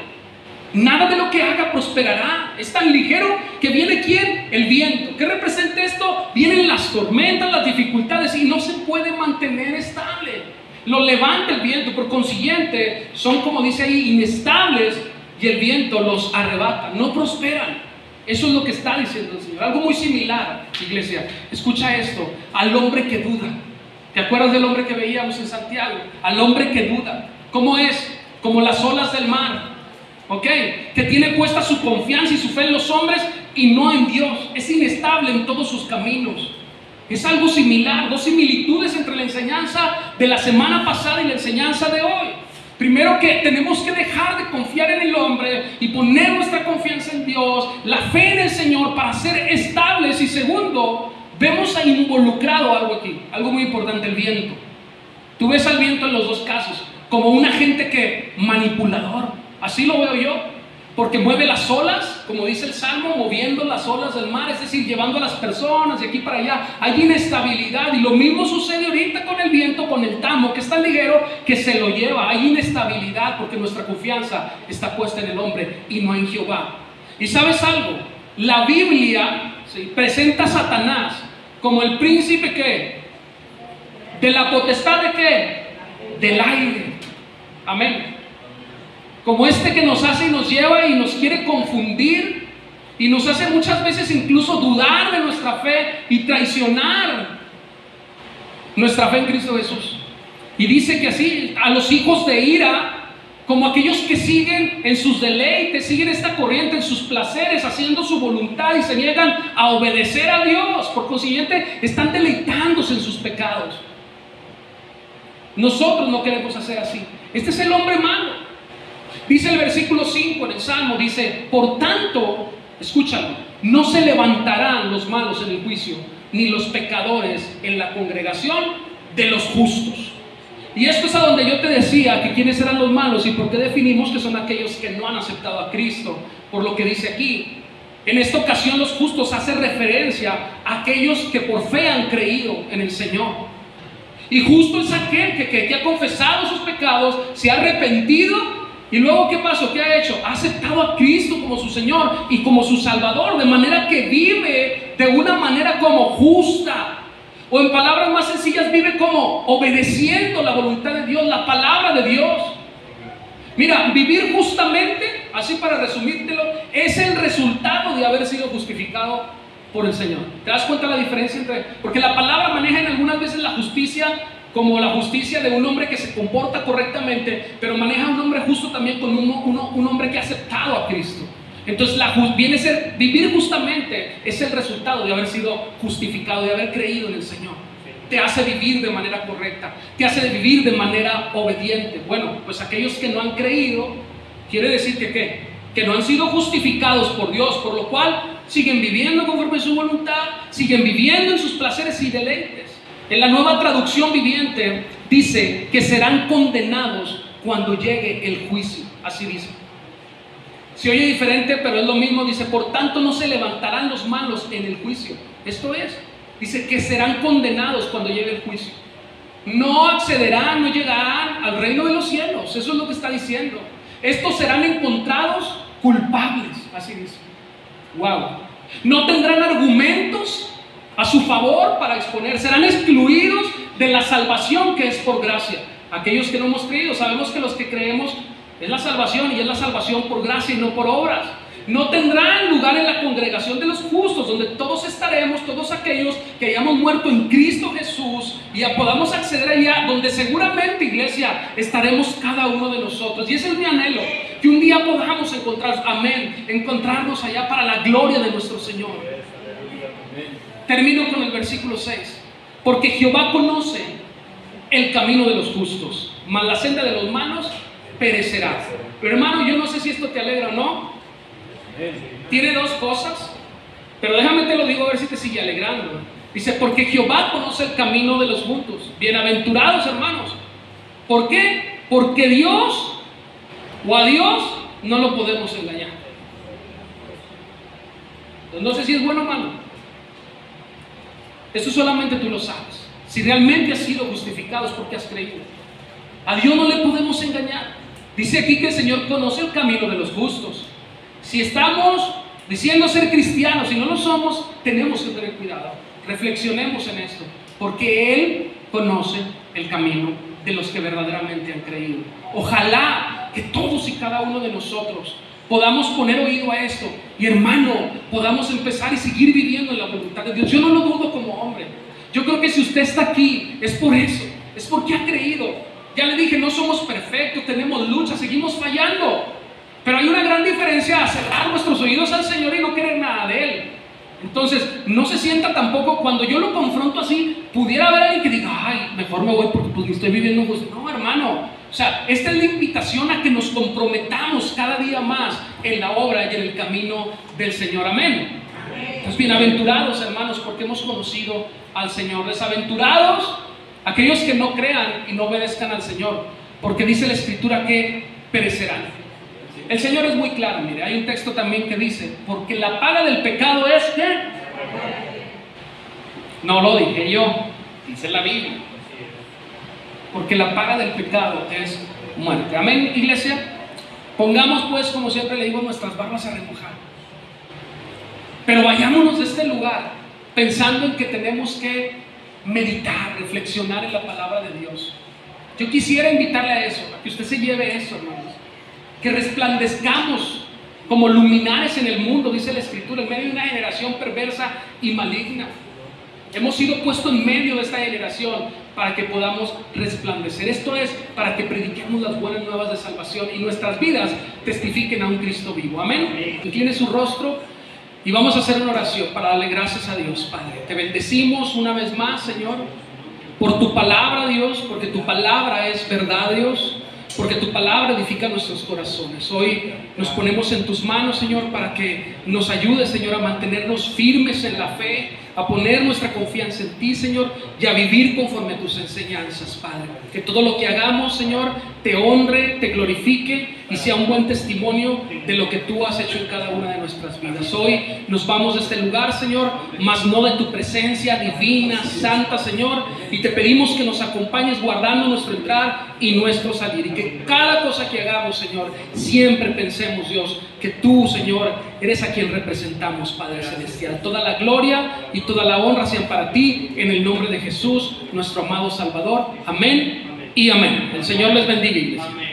nada de lo que haga prosperará. Es tan ligero que viene ¿quién? El viento. ¿Qué representa esto? Vienen las tormentas, las dificultades y no se puede mantener estable. Lo levanta el viento, por consiguiente son, como dice ahí, inestables y el viento los arrebata, no prosperan. Eso es lo que está diciendo el Señor. Algo muy similar, iglesia. Escucha esto, al hombre que duda. ¿Te acuerdas del hombre que veíamos en Santiago? Al hombre que duda. ¿Cómo es? Como las olas del mar. ¿Ok? Que tiene puesta su confianza y su fe en los hombres y no en Dios. Es inestable en todos sus caminos. Es algo similar, dos similitudes entre la enseñanza de la semana pasada y la enseñanza de hoy. Primero, que tenemos que dejar de confiar en el hombre y poner nuestra confianza en Dios, la fe en el Señor para ser estables. Y segundo, vemos ahí involucrado algo aquí, algo muy importante, el viento. Tú ves al viento en los dos casos como un agente que manipulador, así lo veo yo. Porque mueve las olas, como dice el Salmo, moviendo las olas del mar, es decir, llevando a las personas de aquí para allá. Hay inestabilidad y lo mismo sucede ahorita con el viento, con el tamo, que es tan ligero que se lo lleva. Hay inestabilidad porque nuestra confianza está puesta en el hombre y no en Jehová. ¿Y sabes algo? La Biblia presenta a Satanás como el príncipe ¿qué? De la potestad de ¿qué? Del aire. Amén. Como este que nos hace y nos lleva y nos quiere confundir y nos hace muchas veces incluso dudar de nuestra fe y traicionar nuestra fe en Cristo Jesús. Y dice que así a los hijos de ira, como aquellos que siguen en sus deleites, siguen esta corriente en sus placeres, haciendo su voluntad y se niegan a obedecer a Dios. Por consiguiente, están deleitándose en sus pecados. Nosotros no queremos hacer así. Este es el hombre malo. Dice el versículo 5 en el Salmo, dice, por tanto, escúchalo, no se levantarán los malos en el juicio, ni los pecadores en la congregación de los justos. Y esto es a donde yo te decía que quiénes eran los malos y por qué definimos que son aquellos que no han aceptado a Cristo, por lo que dice aquí. En esta ocasión los justos hace referencia a aquellos que por fe han creído en el Señor. Y justo es aquel que ha confesado sus pecados, se ha arrepentido. Y luego, ¿qué pasó? ¿Qué ha hecho? Ha aceptado a Cristo como su Señor y como su Salvador, de manera que vive de una manera como justa. O en palabras más sencillas, vive como obedeciendo la voluntad de Dios, la palabra de Dios. Mira, vivir justamente, así para resumírtelo, es el resultado de haber sido justificado por el Señor. ¿Te das cuenta la diferencia entre...? Porque la palabra maneja en algunas veces la justicia como la justicia de un hombre que se comporta correctamente, pero maneja a un hombre justo también con un hombre que ha aceptado a Cristo. Entonces viene a ser, vivir justamente es el resultado de haber sido justificado, de haber creído en el Señor. Te hace vivir de manera correcta, te hace vivir de manera obediente. Bueno, pues aquellos que no han creído, quiere decir que ¿qué? Que no han sido justificados por Dios, por lo cual siguen viviendo conforme a su voluntad, siguen viviendo en sus placeres y deleites. En la Nueva Traducción Viviente dice que serán condenados cuando llegue el juicio. Así dice. Se oye diferente, pero es lo mismo. Dice, por tanto no se levantarán los malos en el juicio. Esto es, dice que serán condenados cuando llegue el juicio. no accederán, no llegarán al reino de los cielos. Eso es lo que está diciendo. Estos serán encontrados culpables, así dice. Wow. No tendrán argumentos a su favor para exponer, serán excluidos de la salvación que es por gracia. Aquellos que no hemos creído, sabemos que los que creemos es la salvación, y es la salvación por gracia y no por obras. No tendrán lugar en la congregación de los justos, donde todos estaremos, todos aquellos que hayamos muerto en Cristo Jesús, y podamos acceder allá, donde seguramente, iglesia, estaremos cada uno de nosotros. Y ese es mi anhelo, que un día podamos encontrarnos, amén, encontrarnos allá para la gloria de nuestro Señor. Termino con el versículo 6. Porque Jehová conoce el camino de los justos, mas la senda de los malos perecerá. Pero hermano, yo no sé si esto te alegra o no. Tiene dos cosas, pero déjame te lo digo a ver si te sigue alegrando. Dice, porque Jehová conoce el camino de los justos. Bienaventurados, hermanos. ¿Por qué? Porque Dios, o a Dios, no lo podemos engañar. Entonces, no sé si es bueno o malo. Eso solamente tú lo sabes. Si realmente has sido justificado es porque has creído. A Dios no le podemos engañar. Dice aquí que el Señor conoce el camino de los justos. Si estamos diciendo ser cristianos y no lo somos, tenemos que tener cuidado. Reflexionemos en esto, porque Él conoce el camino de los que verdaderamente han creído. Ojalá que todos y cada uno de nosotros podamos poner oído a esto y, hermano, podamos empezar y seguir viviendo en la voluntad de Dios. Yo no lo dudo como hombre. Yo creo que si usted está aquí es por eso, es porque ha creído. Ya le dije, no somos perfectos, tenemos lucha, seguimos fallando. Pero hay una gran diferencia a cerrar nuestros oídos al Señor y no querer nada de Él. Entonces, no se sienta tampoco, cuando yo lo confronto así, pudiera haber alguien que diga, ay, mejor me voy porque pues estoy viviendo un gusto. No, hermano, o sea, esta es la invitación a que nos comprometamos cada día más en la obra y en el camino del Señor. Amén. Pues bienaventurados, hermanos, porque hemos conocido al Señor. Desaventurados aquellos que no crean y no obedezcan al Señor, porque dice la Escritura que perecerán. El Señor es muy claro, mire, hay un texto también que dice, porque la paga del pecado es ¿qué? No lo dije yo, dice la Biblia. Porque la paga del pecado es muerte. Amén, iglesia. Pongamos pues, como siempre le digo, nuestras barbas a remojar. Pero vayámonos de este lugar pensando en que tenemos que meditar, reflexionar en la palabra de Dios. Yo quisiera invitarle a eso, a que usted se lleve eso, hermanos. Que resplandezcamos como luminares en el mundo, dice la Escritura, en medio de una generación perversa y maligna. Hemos sido puestos en medio de esta generación para que podamos resplandecer. Esto es para que prediquemos las buenas nuevas de salvación y nuestras vidas testifiquen a un Cristo vivo. Amén. Incline su rostro y vamos a hacer una oración para darle gracias a Dios. Padre, te bendecimos una vez más, Señor, por tu palabra, Dios, porque tu palabra es verdad, Dios, porque tu palabra edifica nuestros corazones. Hoy nos ponemos en tus manos, Señor, para que nos ayudes, Señor, a mantenernos firmes en la fe, a poner nuestra confianza en ti, Señor, y a vivir conforme a tus enseñanzas, Padre. Que todo lo que hagamos, Señor, te honre, te glorifique y sea un buen testimonio de lo que tú has hecho en cada una de nuestras vidas. Hoy nos vamos de este lugar, Señor, mas no de tu presencia divina, santa, Señor, y te pedimos que nos acompañes guardando nuestro entrar y nuestro salir, y que cada cosa que hagamos, Señor, siempre pensemos, Dios, que tú, Señor, eres a quien representamos, Padre Celestial. Toda la gloria y toda la honra sean para ti, en el nombre de Jesús, nuestro amado Salvador. Amén y amén. El Señor les bendiga, iglesia.